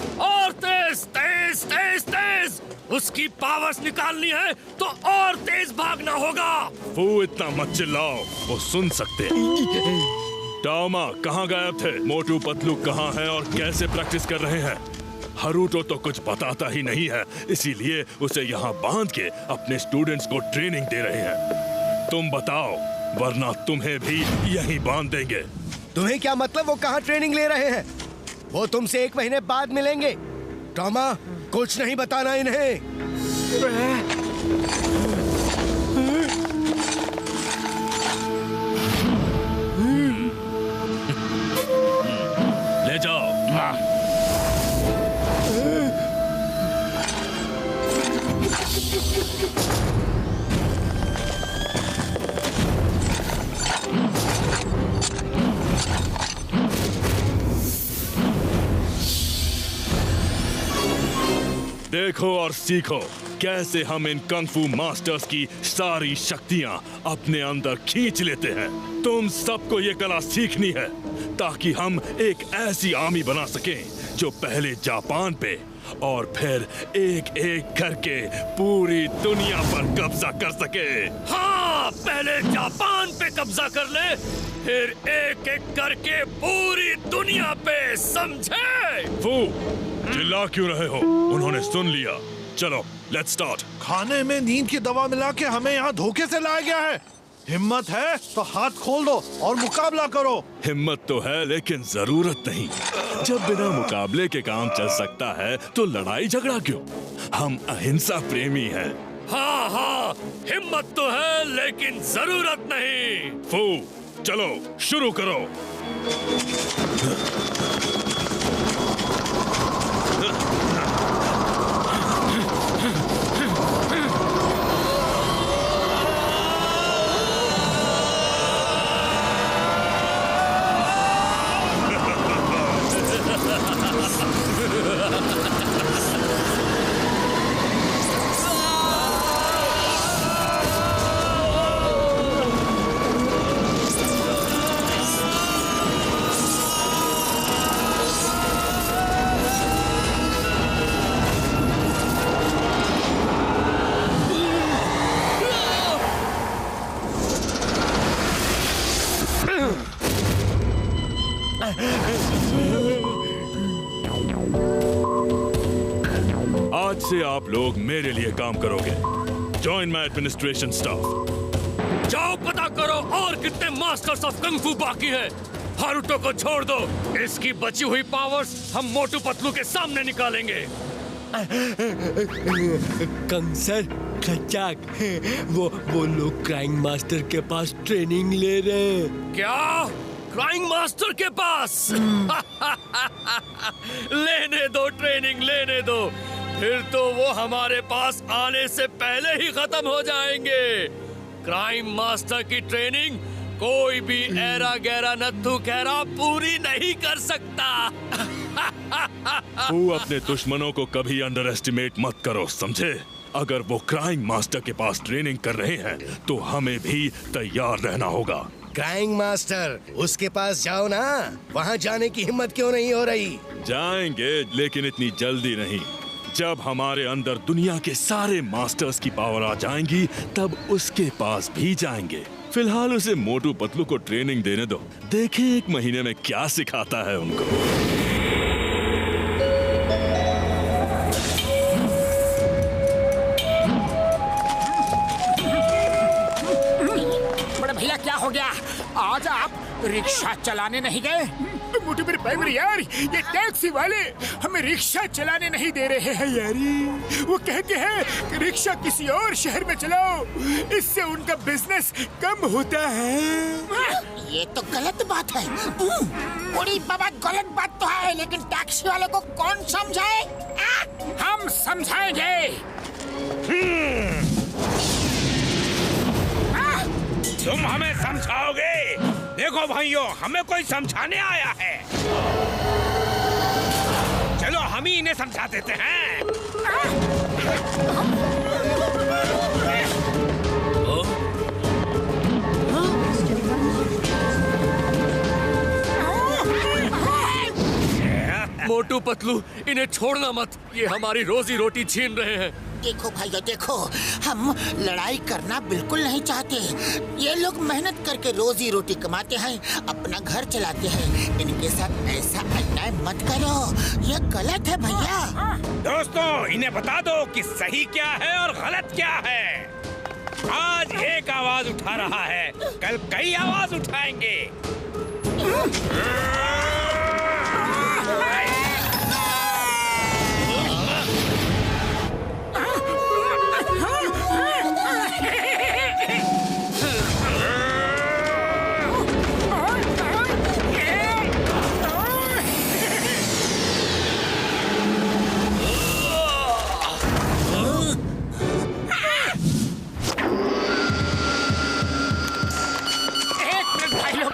तेज तेज तेज। उसकी पावर्स निकालनी है तो और तेज भागना होगा। वो इतना मत चिल्लाओ, वो सुन सकते हैं। टामा कहाँ गायब थे? मोटू पतलू कहाँ है और कैसे प्रैक्टिस कर रहे हैं? हरूटो तो कुछ बताता ही नहीं है, इसीलिए उसे यहाँ बांध के अपने स्टूडेंट्स को ट्रेनिंग दे रहे हैं। तुम बताओ, वरना तुम्हें भी यहीं बांध देंगे। तुम्हें क्या मतलब वो कहाँ ट्रेनिंग ले रहे हैं? वो तुमसे 1 महीने बाद मिलेंगे। टॉमा, कुछ नहीं बताना इन्हें। ले जाओ। देखो और सीखो कैसे हम इन कंग-फू मास्टर्स की सारी शक्तियां अपने अंदर खींच लेते हैं। तुम सबको ये कला सीखनी है ताकि हम एक ऐसी आर्मी बना सकें जो पहले जापान पे और फिर एक एक करके पूरी दुनिया पर कब्जा कर सके। हाँ, पहले जापान पे कब्जा कर ले, फिर एक एक करके पूरी दुनिया पे, समझे? फू, चिल्ला क्यों रहे हो? उन्होंने सुन लिया। चलो, लेट्स स्टार्ट। खाने में नींद की दवा मिला के हमें यहाँ धोखे से लाया गया है। हिम्मत है तो हाथ खोल दो और मुकाबला करो। हिम्मत तो है लेकिन जरूरत नहीं। जब बिना मुकाबले के काम चल सकता है तो लड़ाई झगड़ा क्यों? हम अहिंसा प्रेमी हैं। हाँ हाँ, हिम्मत तो है लेकिन जरूरत नहीं। फू, चलो शुरू करो। आज से आप लोग मेरे लिए काम करोगे। Join my administration staff. जाओ पता करो और कितने मास्टर्स ऑफ कंग फू बाकी है। हारुतो को छोड़ दो, इसकी बची हुई पावर्स हम मोटू पतलू के सामने निकालेंगे। कंग सर, खचाक, वो लोग क्राइंग मास्टर के पास ट्रेनिंग ले रहे हैं। क्या? क्राइंग मास्टर के पास? लेने दो, ट्रेनिंग लेने दो, फिर तो वो हमारे पास आने से पहले ही खत्म हो जाएंगे। क्राइम मास्टर की ट्रेनिंग कोई भी ऐरा गैरा नत्थु खैरा पूरी नहीं कर सकता। तू अपने दुश्मनों को कभी अंडर एस्टिमेट मत करो, समझे? अगर वो क्राइम मास्टर के पास ट्रेनिंग कर रहे हैं तो हमें भी तैयार रहना होगा। क्राइंग मास्टर, उसके पास जाओ ना। वहाँ जाने की हिम्मत क्यों नहीं हो रही? जाएंगे लेकिन इतनी जल्दी नहीं। जब हमारे अंदर दुनिया के सारे मास्टर्स की पावर आ जाएंगी तब उसके पास भी जाएंगे। फिलहाल उसे मोटू पतलू को ट्रेनिंग देने दो, देखें 1 महीने में क्या सिखाता है उनको। बड़े भैया क्या हो गया? आज आप रिक्शा चलाने नहीं गए? मोटू मेरे भाई मेरे यार, ये टैक्सी वाले हमें रिक्शा चलाने नहीं दे रहे हैं यारी। वो कहते हैं कि रिक्शा किसी और शहर में चलाओ, इससे उनका बिजनेस कम होता है। ये तो गलत बात है। बड़ी बाबा, गलत बात तो है, लेकिन टैक्सी वाले को कौन समझाए? हम समझाएंगे। तुम हमें समझाओगे? देखो भाइयों, हमें कोई समझाने आया है। चलो हम ही इन्हें समझा देते हैं। मोटू पतलू, इन्हें छोड़ना मत, ये हमारी रोजी रोटी छीन रहे हैं। देखो भाइयों देखो, हम लड़ाई करना बिल्कुल नहीं चाहते। ये लोग मेहनत करके रोजी रोटी कमाते हैं, अपना घर चलाते हैं। इनके साथ ऐसा अन्याय मत करो, ये गलत है भैया। दोस्तों, इन्हें बता दो कि सही क्या है और गलत क्या है। आज एक आवाज उठा रहा है, कल कई आवाज उठाएंगे।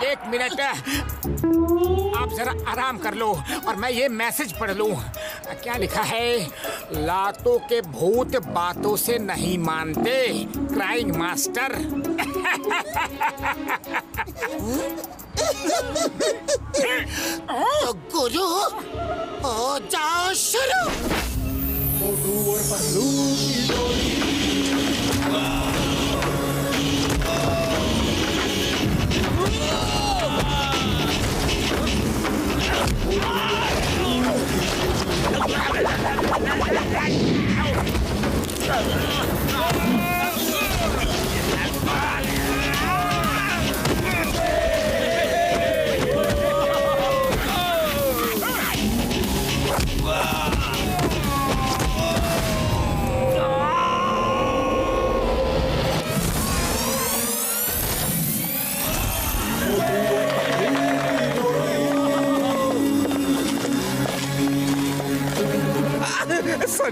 एक मिनट, आप जरा आराम कर लो और मैं ये मैसेज पढ़ लूं। क्या लिखा है? लातों के भूत बातों से नहीं मानते, क्राइंग मास्टर। तो गुरु हो जाओ शुरू।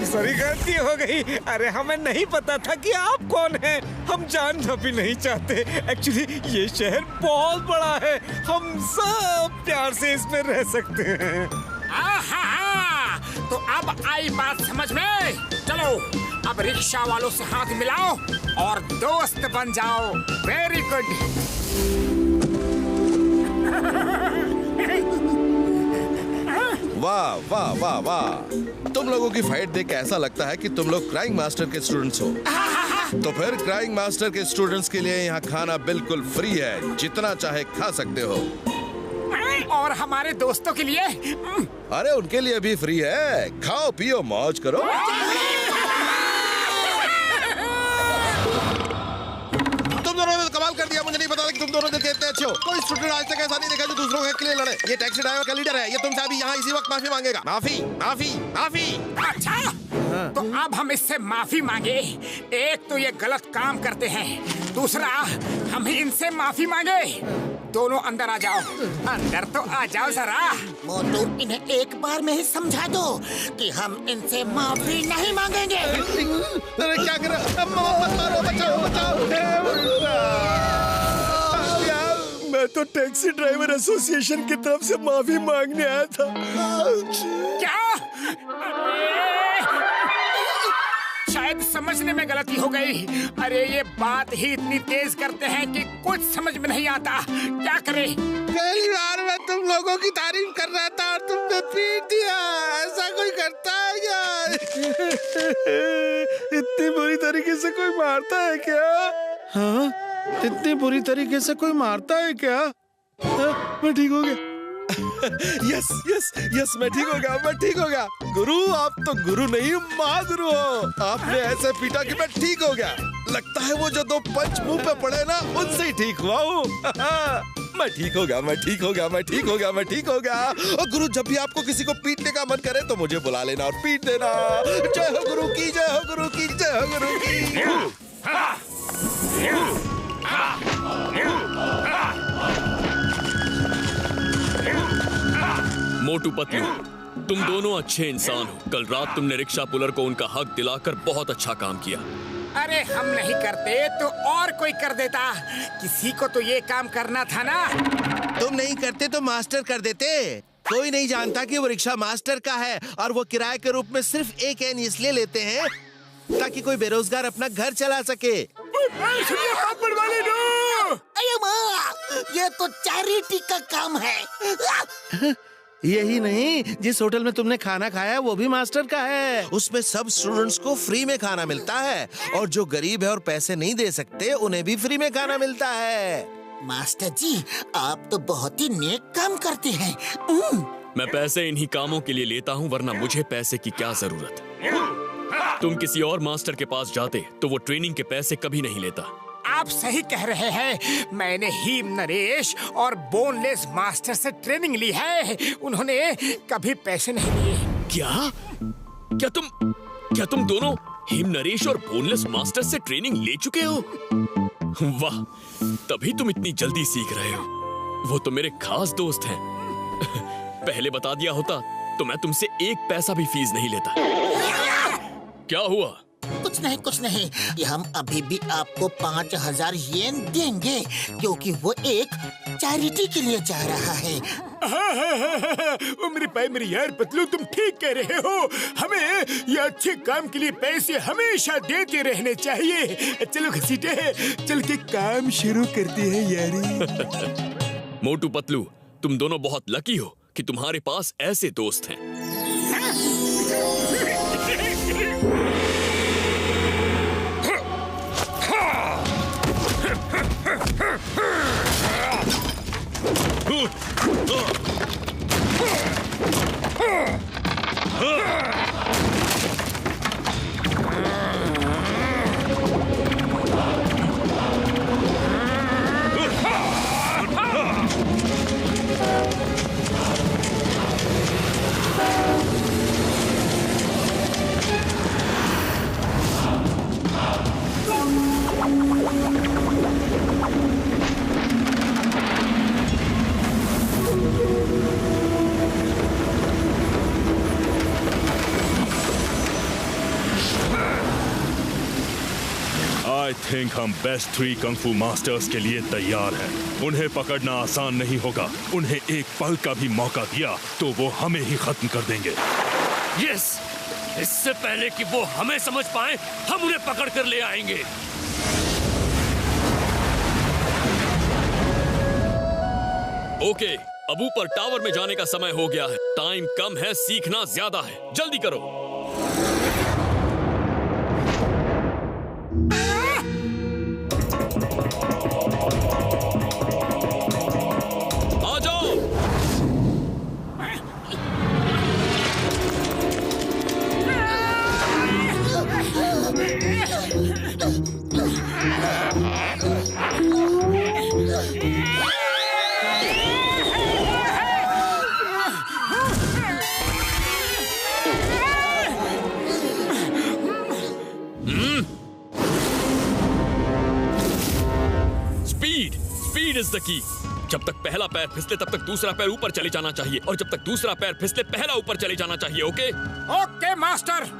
सॉरी गलती हो गई। अरे हमें नहीं पता था कि आप कौन हैं। हम जानना भी नहीं चाहते। एक्चुअली ये शहर बहुत बड़ा है, हम सब प्यार से इसमें रह सकते हैं। तो अब आई बात समझ में। चलो अब रिक्शा वालों से हाथ मिलाओ और दोस्त बन जाओ। Very good. वाह वाह वाह वाह, तुम लोगों की फाइट देख के ऐसा लगता है कि तुम लोग क्राइंग मास्टर के स्टूडेंट्स हो। तो फिर क्राइंग मास्टर के स्टूडेंट्स के लिए यहाँ खाना बिल्कुल फ्री है, जितना चाहे खा सकते हो। और हमारे दोस्तों के लिए? अरे उनके लिए भी फ्री है, खाओ पियो मौज करो। तुम दोनों ने कमाल कर दिया। मुझे नहीं पता था कि तुम दोनों दिल के इतने अच्छे हो। कोई स्टूडेंट आज तक ऐसा नहीं देखा जो दूसरों के लिए लड़े। ये टैक्सी ड्राइवर का लीडर है, ये तुमसे अभी यहाँ इसी वक्त माफी मांगेगा। माफी माफी माफी। अच्छा तो अब हम इससे माफी मांगे। एक तो ये गलत काम करते हैं, दूसरा हम ही इनसे माफी मांगे। दोनों अंदर आ जाओ। अंदर तो आ जाओ जरा। मोटू इन्हें एक बार में ही समझा दो कि हम इनसे माफी नहीं मांगेंगे। अरे क्या कर रहे हो? मत मारो, बचाओ बचाओ। मैं तो टैक्सी ड्राइवर एसोसिएशन की तरफ से माफी मांगने आया था। क्या? शायद समझने में गलती हो गई। अरे ये बात ही इतनी तेज करते हैं कि कुछ समझ में नहीं आता। क्या करें? पहली बार मैं तुम लोगों की तारीफ कर रहा था और तुमने पीट दिया। ऐसा कोई करता है क्या? इतनी बुरी तरीके से कोई मारता है क्या? हाँ, इतनी बुरी तरीके से कोई मारता है क्या? हाँ, मैं ठीक हो गया। यस यस यस, मैं ठीक हो गया, मैं ठीक हो गया। गुरु आप तो गुरु नहीं महागुरु हो। आपने ऐसे पीटा कि मैं ठीक हो गया। लगता है वो जो दो पंच मुंह पे पड़े ना, उनसे ही ठीक हुआ हूँ। मैं ठीक हो गया, मैं ठीक हो गया, मैं ठीक हो गया, मैं ठीक हो गया। और गुरु जब भी आपको किसी को पीटने का मन करे तो मुझे बुला लेना और पीट देना। जय हो गुरु की, जय हो गुरु की, जय हो गुरु की। मोटू पतलू, तुम दोनों अच्छे इंसान हो। कल रात तुमने रिक्शा पुलर को उनका हक दिलाकर बहुत अच्छा काम किया। अरे हम नहीं करते तो और कोई कर देता। किसी को तो ये काम करना था ना। तुम नहीं करते तो मास्टर कर देते। कोई नहीं जानता कि वो रिक्शा मास्टर का है और वो किराए के रूप में सिर्फ एक एन इसलिए लेते हैं ताकि कोई बेरोजगार अपना घर चला सके। अरे माँ, ये तो चैरिटी का काम है। यही नहीं, जिस होटल में तुमने खाना खाया वो भी मास्टर का है। उसमें सब स्टूडेंट्स को फ्री में खाना मिलता है और जो गरीब है और पैसे नहीं दे सकते उन्हें भी फ्री में खाना मिलता है। मास्टर जी, आप तो बहुत ही नेक काम करते हैं। मैं पैसे इन्हीं कामों के लिए लेता हूँ, वरना मुझे पैसे की क्या जरूरत। तुम किसी और मास्टर के पास जाते तो वो ट्रेनिंग के पैसे कभी नहीं लेता। आप सही कह रहे हैं। मैंने हीम नरेश और बोनलेस मास्टर से ट्रेनिंग ली है। उन्होंने कभी पैसे नहीं लिए। क्या तुम दोनों हीम नरेश और बोनलेस मास्टर से ट्रेनिंग ले चुके हो? वाह, तभी तुम इतनी जल्दी सीख रहे हो। वो तो मेरे खास दोस्त हैं। पहले बता दिया होता तो मैं तुमसे एक पैसा भी फीस नहीं लेता। क्या हुआ? कुछ नहीं, ये हम अभी भी आपको 5000 येन देंगे क्योंकि वो एक चैरिटी के लिए जा रहा है। ओ मेरे भाई मेरे यार पतलू, तुम ठीक कह रहे हो। हमें ये अच्छे काम के लिए पैसे हमेशा देते रहने चाहिए। चलो घसीटे, चल के काम शुरू करते हैं यारी। मोटू पतलू, तुम दोनों बहुत लकी हो कि तुम्हारे पास ऐसे दोस्त हैं। आई थिंक हम बेस्ट 3 कंग फू मास्टर्स के लिए तैयार हैं। उन्हें पकड़ना आसान नहीं होगा। उन्हें एक पल का भी मौका दिया तो वो हमें ही खत्म कर देंगे। यस, इससे पहले कि वो हमें समझ पाए, हम उन्हें पकड़ कर ले आएंगे। ओके, अब ऊपर टावर में जाने का समय हो गया है। टाइम कम है, सीखना ज्यादा है। जल्दी करो। आ जाओ। स्पीड इज द की। जब तक पहला पैर फिसले तब तक दूसरा पैर ऊपर चले जाना चाहिए, और जब तक दूसरा पैर फिसले पहला ऊपर चले जाना चाहिए। Okay okay master.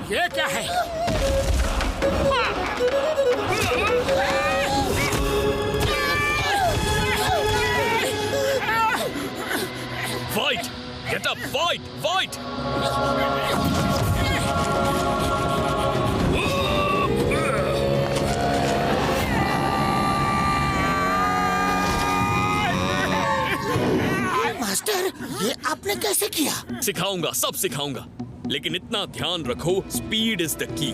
ये क्या है? Fight! Get up! Fight! Fight! Master, ये आपने कैसे किया? सिखाऊंगा, सब सिखाऊंगा, लेकिन इतना ध्यान रखो, स्पीड इज द की।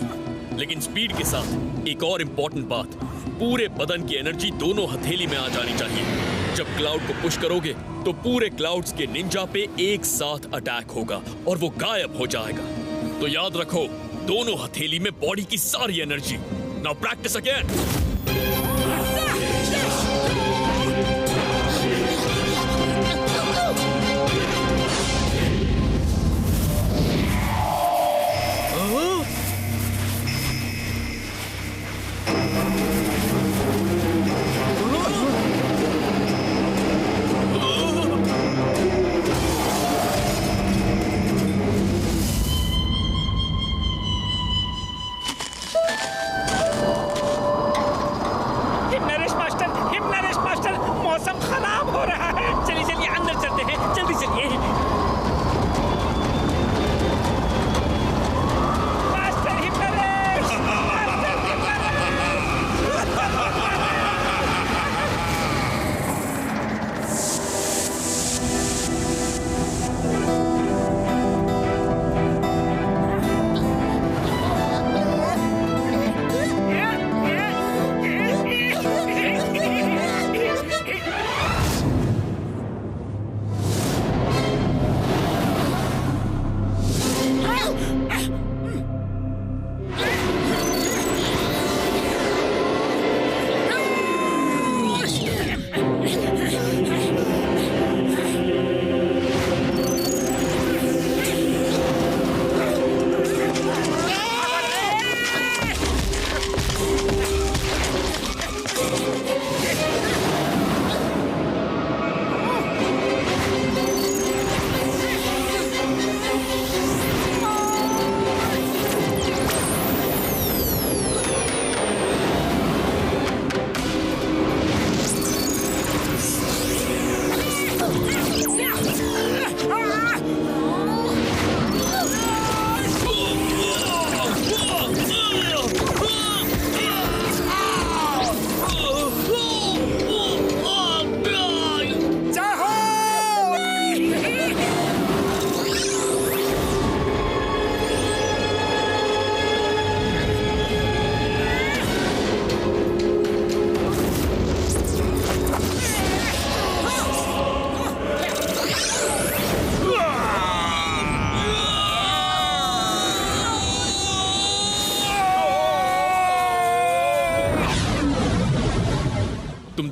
लेकिन स्पीड के साथ एक और इम्पोर्टेंट बात, पूरे बदन की एनर्जी दोनों हथेली में आ जानी चाहिए। जब क्लाउड को पुश करोगे तो पूरे क्लाउड्स के निंजा पे एक साथ अटैक होगा और वो गायब हो जाएगा। तो याद रखो, दोनों हथेली में बॉडी की सारी एनर्जी। Now practice again.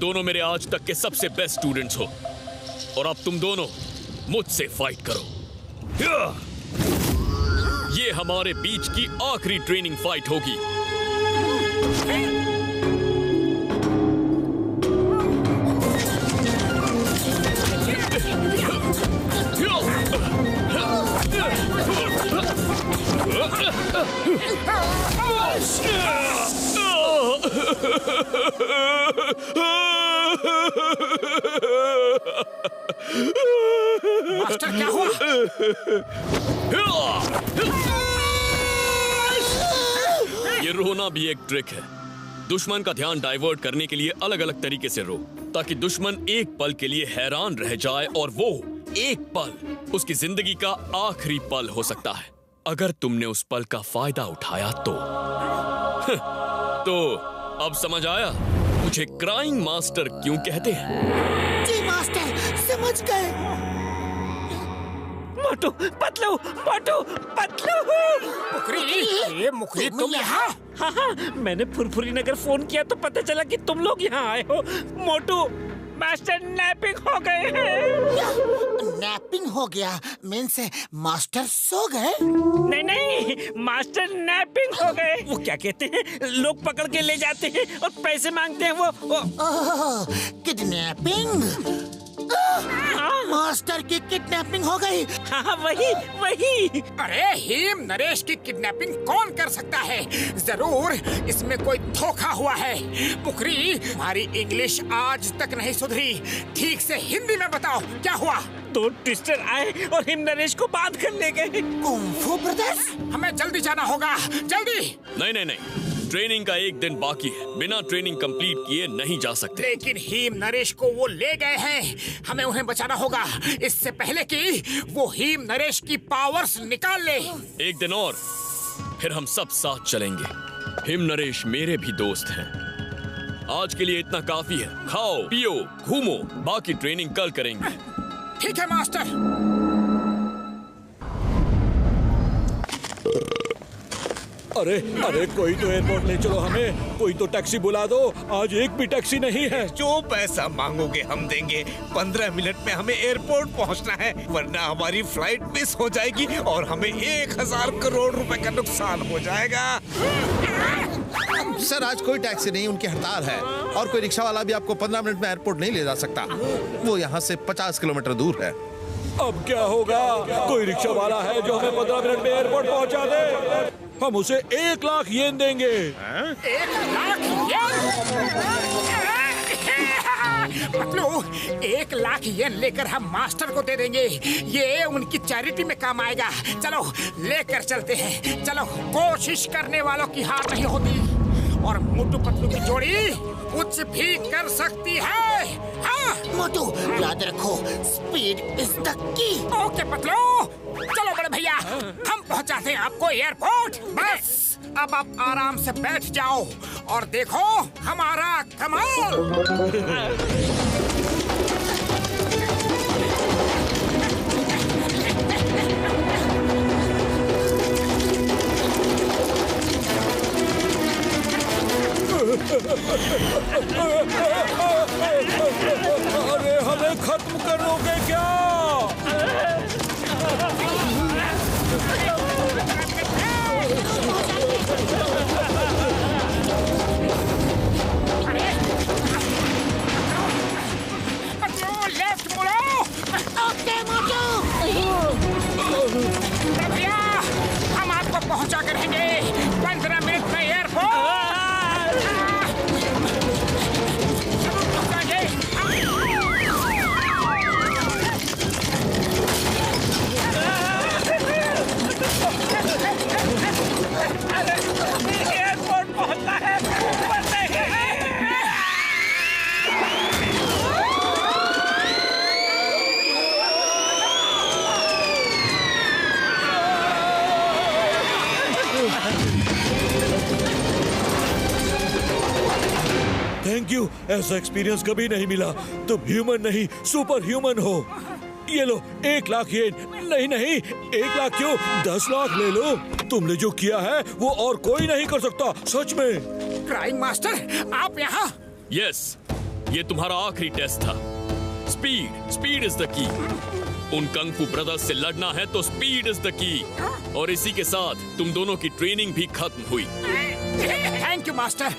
दोनों मेरे आज तक के सबसे बेस्ट स्टूडेंट्स हो और अब तुम दोनों मुझसे फाइट करो। ये हमारे बीच की आखिरी ट्रेनिंग फाइट होगी। मास्टर क्या हुआ? ये रोना भी एक ट्रिक है। दुश्मन का ध्यान डाइवर्ट करने के लिए अलग अलग तरीके से रो, ताकि दुश्मन एक पल के लिए हैरान रह जाए और वो एक पल उसकी जिंदगी का आखिरी पल हो सकता है। अगर तुमने उस पल का फायदा उठाया तो अब समझ आया मुझे क्राइंग मास्टर क्यों कहते हैं? जी मास्टर, समझ गए। मोटू पतलू, मोटू पतलू। मुखरी तुम यहाँ? हाँ हाँ, मैंने फुरफुरी नगर फोन किया तो पता चला कि तुम लोग यहाँ आए हो। मोटू, मास्टर नैपिंग हो गए हैं। नैपिंग हो गया मीन्स मास्टर सो गए? नहीं नहीं, मास्टर नैपिंग हो गए। वो क्या कहते हैं, लोग पकड़ के ले जाते हैं और पैसे मांगते हैं वो। किडनैपिंग? मास्टर की किडनैपिंग हो गई? हाँ वही। अरे हीम नरेश की किडनैपिंग कौन कर सकता है? जरूर इसमें कोई धोखा हुआ है। मुखरी, तुम्हारी इंग्लिश आज तक नहीं सुधरी। ठीक से हिंदी में बताओ क्या हुआ? दो ट्विस्टर आए और हिम नरेश को बांध कर ले गए। Kung fu brothers? हमें जल्दी जाना होगा, जल्दी। नहीं, ट्रेनिंग का एक दिन बाकी है। बिना ट्रेनिंग कंप्लीट किए नहीं जा सकते। लेकिन हीम नरेश को वो ले गए हैं, हमें उन्हें बचाना होगा इससे पहले कि वो हीम नरेश की पावर्स निकाल ले। एक दिन और फिर हम सब साथ चलेंगे। हिम नरेश मेरे भी दोस्त हैं। आज के लिए इतना काफी है। खाओ पियो घूमो, बाकी ट्रेनिंग कल करेंगे। ठीक है मास्टर। अरे कोई तो एयरपोर्ट ले चलो हमें, कोई तो टैक्सी बुला दो। आज एक भी टैक्सी नहीं है। जो पैसा मांगोगे हम देंगे। 15 मिनट में हमें एयरपोर्ट पहुंचना है, वरना हमारी फ्लाइट मिस हो जाएगी और हमें 1000 करोड़ रुपए का नुकसान हो जाएगा। सर आज कोई टैक्सी नहीं, उनकी हड़ताल है और कोई रिक्शा वाला भी आपको 15 मिनट में एयरपोर्ट नहीं ले जा सकता। वो यहाँ से 50 किलोमीटर दूर है। अब क्या होगा? कोई रिक्शा वाला है जो हमें 15 मिनट में एयरपोर्ट पहुंचा दे। हम उसे 1 लाख येन देंगे। 1 लाख येन? पतलू, 1 लाख येन लेकर हम मास्टर को दे देंगे। ये उनकी चैरिटी में काम आएगा। चलो लेकर चलते हैं। चलो, कोशिश करने वालों की हार नहीं होती और मोटू पतलू की जोड़ी कुछ भी कर सकती है। हाँ मोटू, याद रखो स्पीड इज द की। ओके पतलू, चलो बड़े भैया, हम पहुंचाते हैं आपको एयरपोर्ट। बस अब आप आराम से बैठ जाओ और देखो हमारा कमाल। अरे हमें खत्म करोगे क्या? लेफ्ट मुड़ो। ओके मोटू। भैया, हम आपको पहुंचा कर रहेंगे 15 मिनट में एयरपोर्ट। एयरपोर्ट पहुंचना है। थैंक यू, ऐसा एक्सपीरियंस कभी नहीं मिला। तुम ह्यूमन नहीं सुपर ह्यूमन हो। ये लो 1 लाख येन। नहीं 1 लाख क्यों, 10 लाख ले लो। तुमने जो किया है वो और कोई नहीं कर सकता, सच में। क्राइंग मास्टर, आप यहाँ? यस, ये तुम्हारा आखिरी टेस्ट था। स्पीड इज द की। उन कंग फू ब्रदर्स से लड़ना है तो स्पीड इज द की। और इसी के साथ तुम दोनों की ट्रेनिंग भी खत्म हुई। Thank you master.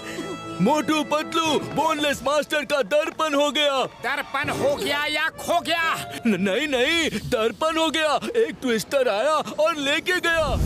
Motu Patlu, boneless master का दर्पण हो गया। दर्पण हो गया या खो गया? नहीं, दर्पण हो गया। एक ट्विस्टर आया और लेके गया।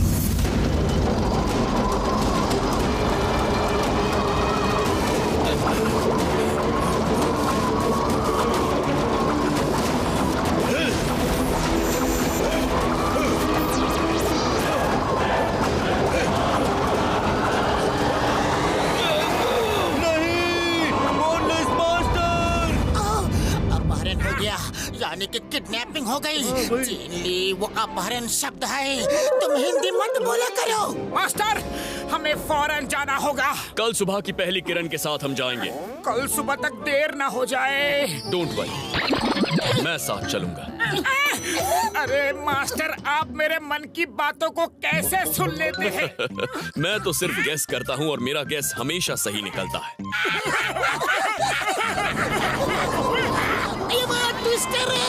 यानी कि किडनैपिंग हो गई। चीन ली वो अपहरण शब्द है, तुम हिंदी मत बोला करो। मास्टर, हमें फौरन जाना होगा। कल सुबह की पहली किरण के साथ हम जाएंगे। कल सुबह तक देर ना हो जाए। डोंट वरी, मैं साथ चलूंगा। अरे मास्टर, आप मेरे मन की बातों को कैसे सुन लेते हैं? मैं तो सिर्फ गेस करता हूँ और मेरा गेस हमेशा सही निकलता है। ये बात ट्विस्टर है।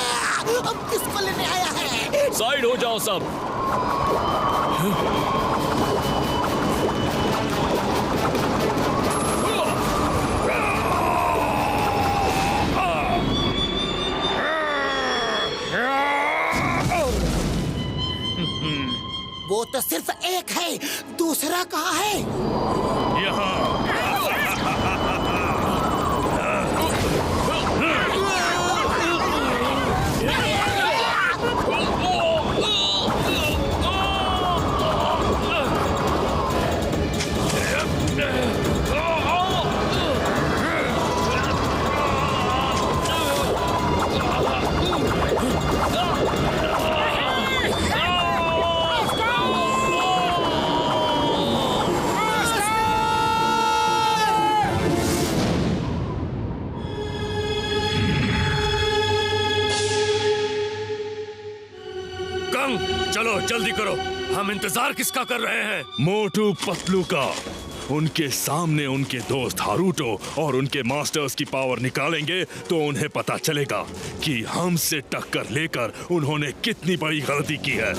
अब किसको लेने आया है? साइड हो जाओ सब। वो तो सिर्फ एक है, दूसरा कहाँ है? यहाँ। चलो जल्दी करो, हम इंतजार किसका कर रहे हैं? मोटू पतलू का। उनके सामने उनके दोस्त हारूटो और उनके मास्टर्स की पावर निकालेंगे तो उन्हें पता चलेगा कि हमसे टक्कर लेकर उन्होंने कितनी बड़ी गलती की है।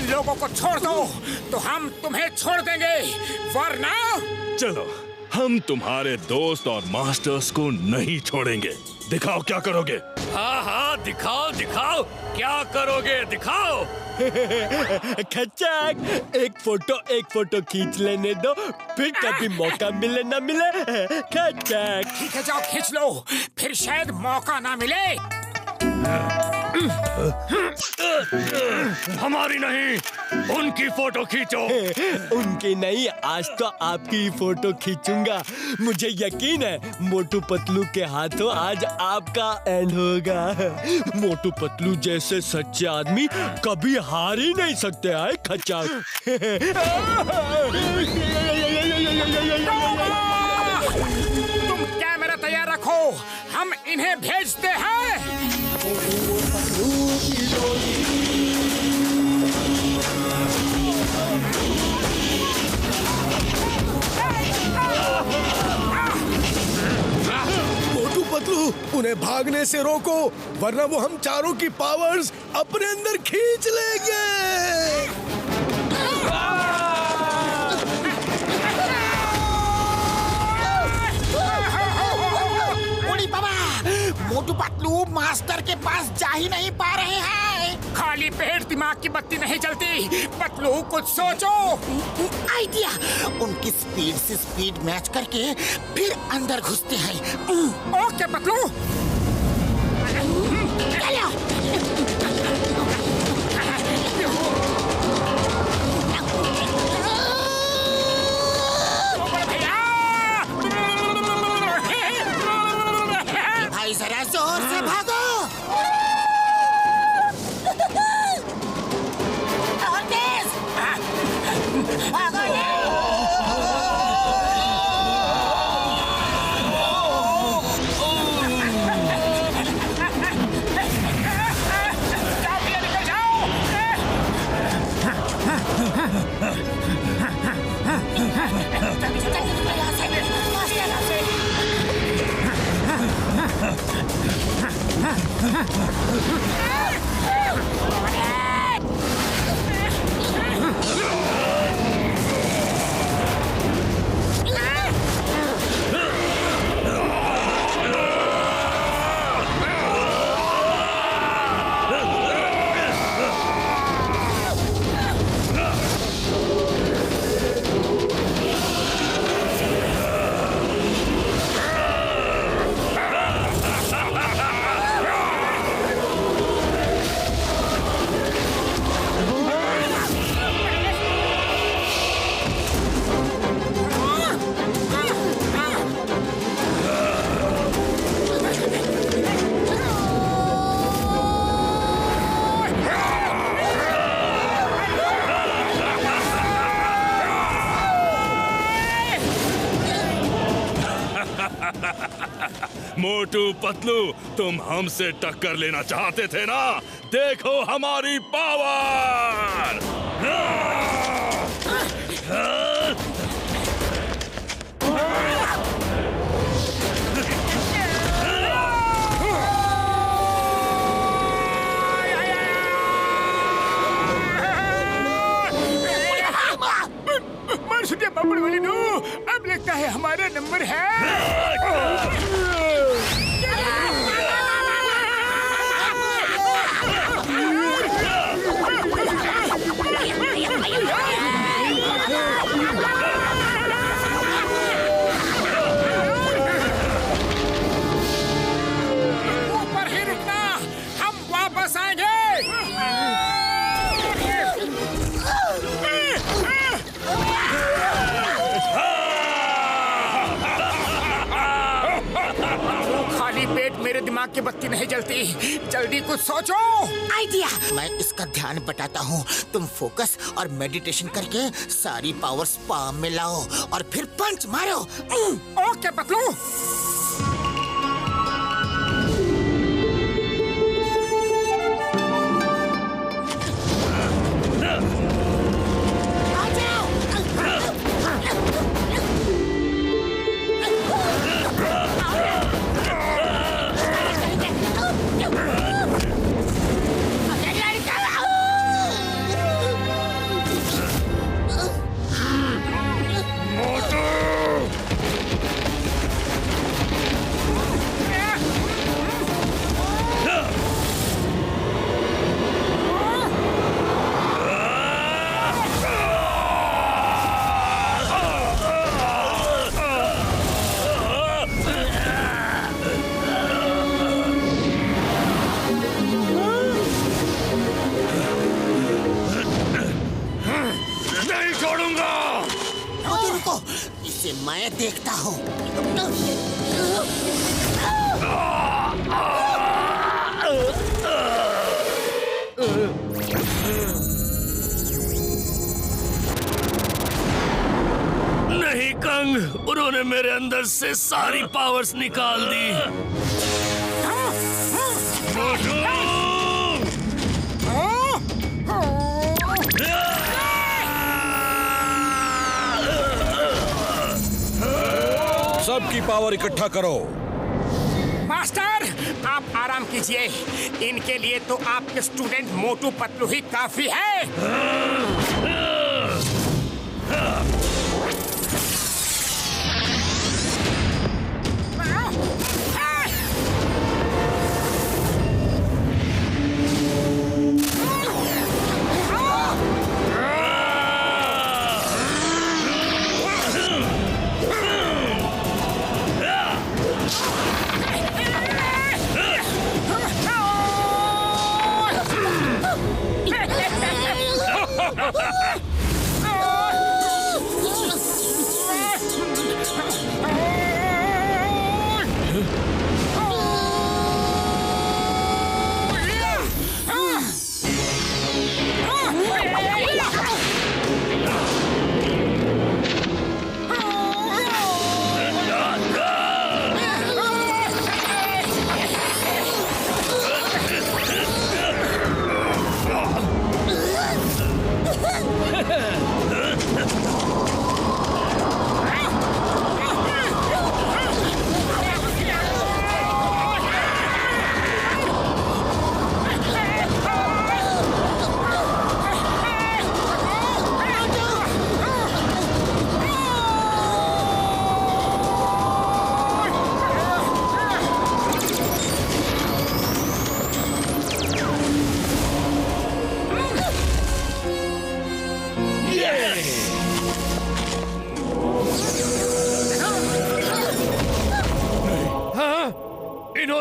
लोगों को छोड़ दो तो हम तुम्हें छोड़ देंगे, वरना चलो, हम तुम्हारे दोस्त और मास्टर्स को नहीं छोड़ेंगे। दिखाओ क्या करोगे। हाँ, दिखाओ क्या करोगे, दिखाओ। खच्चक, एक फोटो खींच लेने दो, फिर कभी मौका मिले ना मिले। खच्चक, ठीक है, जाओ खींच लो, फिर शायद मौका ना मिले। हमारी नहीं, उनकी फोटो खींचो। उनकी नहीं, आज तो आपकी फोटो खींचूंगा। मुझे यकीन है मोटू पतलू के हाथों आज आपका एंड होगा। मोटू पतलू जैसे सच्चे आदमी कभी हार ही नहीं सकते हैं खच्चक। तुम कैमरा तैयार रखो, हम इन्हें भेजते हैं। मोटू पतलू, उन्हें भागने से रोको, वरना वो हम चारों की पावर्स अपने अंदर खींच लेंगे। मोटू पतलू मास्टर के पास जा ही नहीं पा रहे हैं। खाली पेट दिमाग की बत्ती नहीं जलती। पतलू कुछ सोचो। आइडिया, उनकी स्पीड से स्पीड मैच करके फिर अंदर घुसते हैं। ओके पतलू, चलो। भाई जरा जोर से भागो। मोटू पतलू, तुम हमसे टक्कर लेना चाहते थे ना? देखो हमारी पावर! बबड़ वाली नो, अब लगता है हमारा नंबर है। ऊपर ही रुकना, हम वापस आएंगे। खाली पेट मेरे दिमाग की बत्ती नहीं जलती, जल्दी कुछ सोचो। आइडिया, मैं इसका ध्यान बटाता हूँ, तुम फोकस और मेडिटेशन करके सारी पावर्स पाम में लाओ और फिर पंच मारो। ओके पतलू। इसे मैं देखता हूँ। नहीं कंग, उन्होंने मेरे अंदर से सारी पावर्स निकाल दी। सबकी पावर इकट्ठा करो। मास्टर, आप आराम कीजिए, इनके लिए तो आपके स्टूडेंट मोटू पतलू ही काफी है।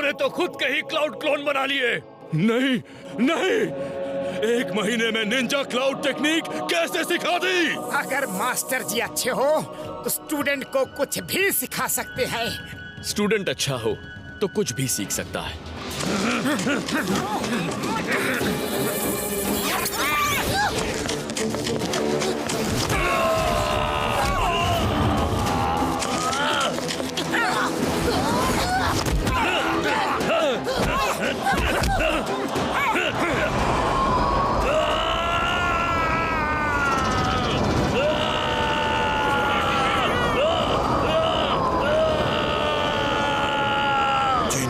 इन्होंने तो खुद के ही क्लाउड क्लोन बना लिए। नहीं नहीं, 1 महीने में निंजा क्लाउड टेक्निक कैसे सिखा दी? अगर मास्टर जी अच्छे हो तो स्टूडेंट को कुछ भी सिखा सकते हैं। स्टूडेंट अच्छा हो तो कुछ भी सीख सकता है।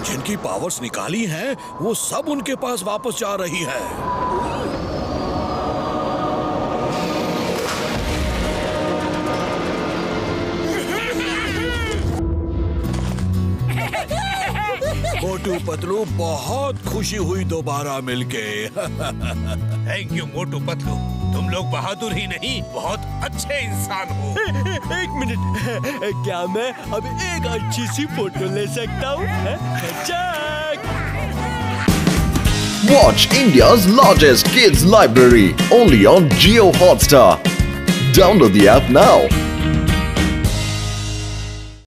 जिनकी पावर्स निकाली हैं, वो सब उनके पास वापस जा रही है। मोटू पतलू, बहुत खुशी हुई दोबारा मिलके। थैंक यू मोटू पतलू, तुम लोग बहादुर ही नहीं बहुत अच्छे इंसान हो। एक मिनट, क्या मैं अब एक अच्छी सी फोटो ले सकता हूँ? Watch India's largest kids library only on Jio Hotstar. Download the app now.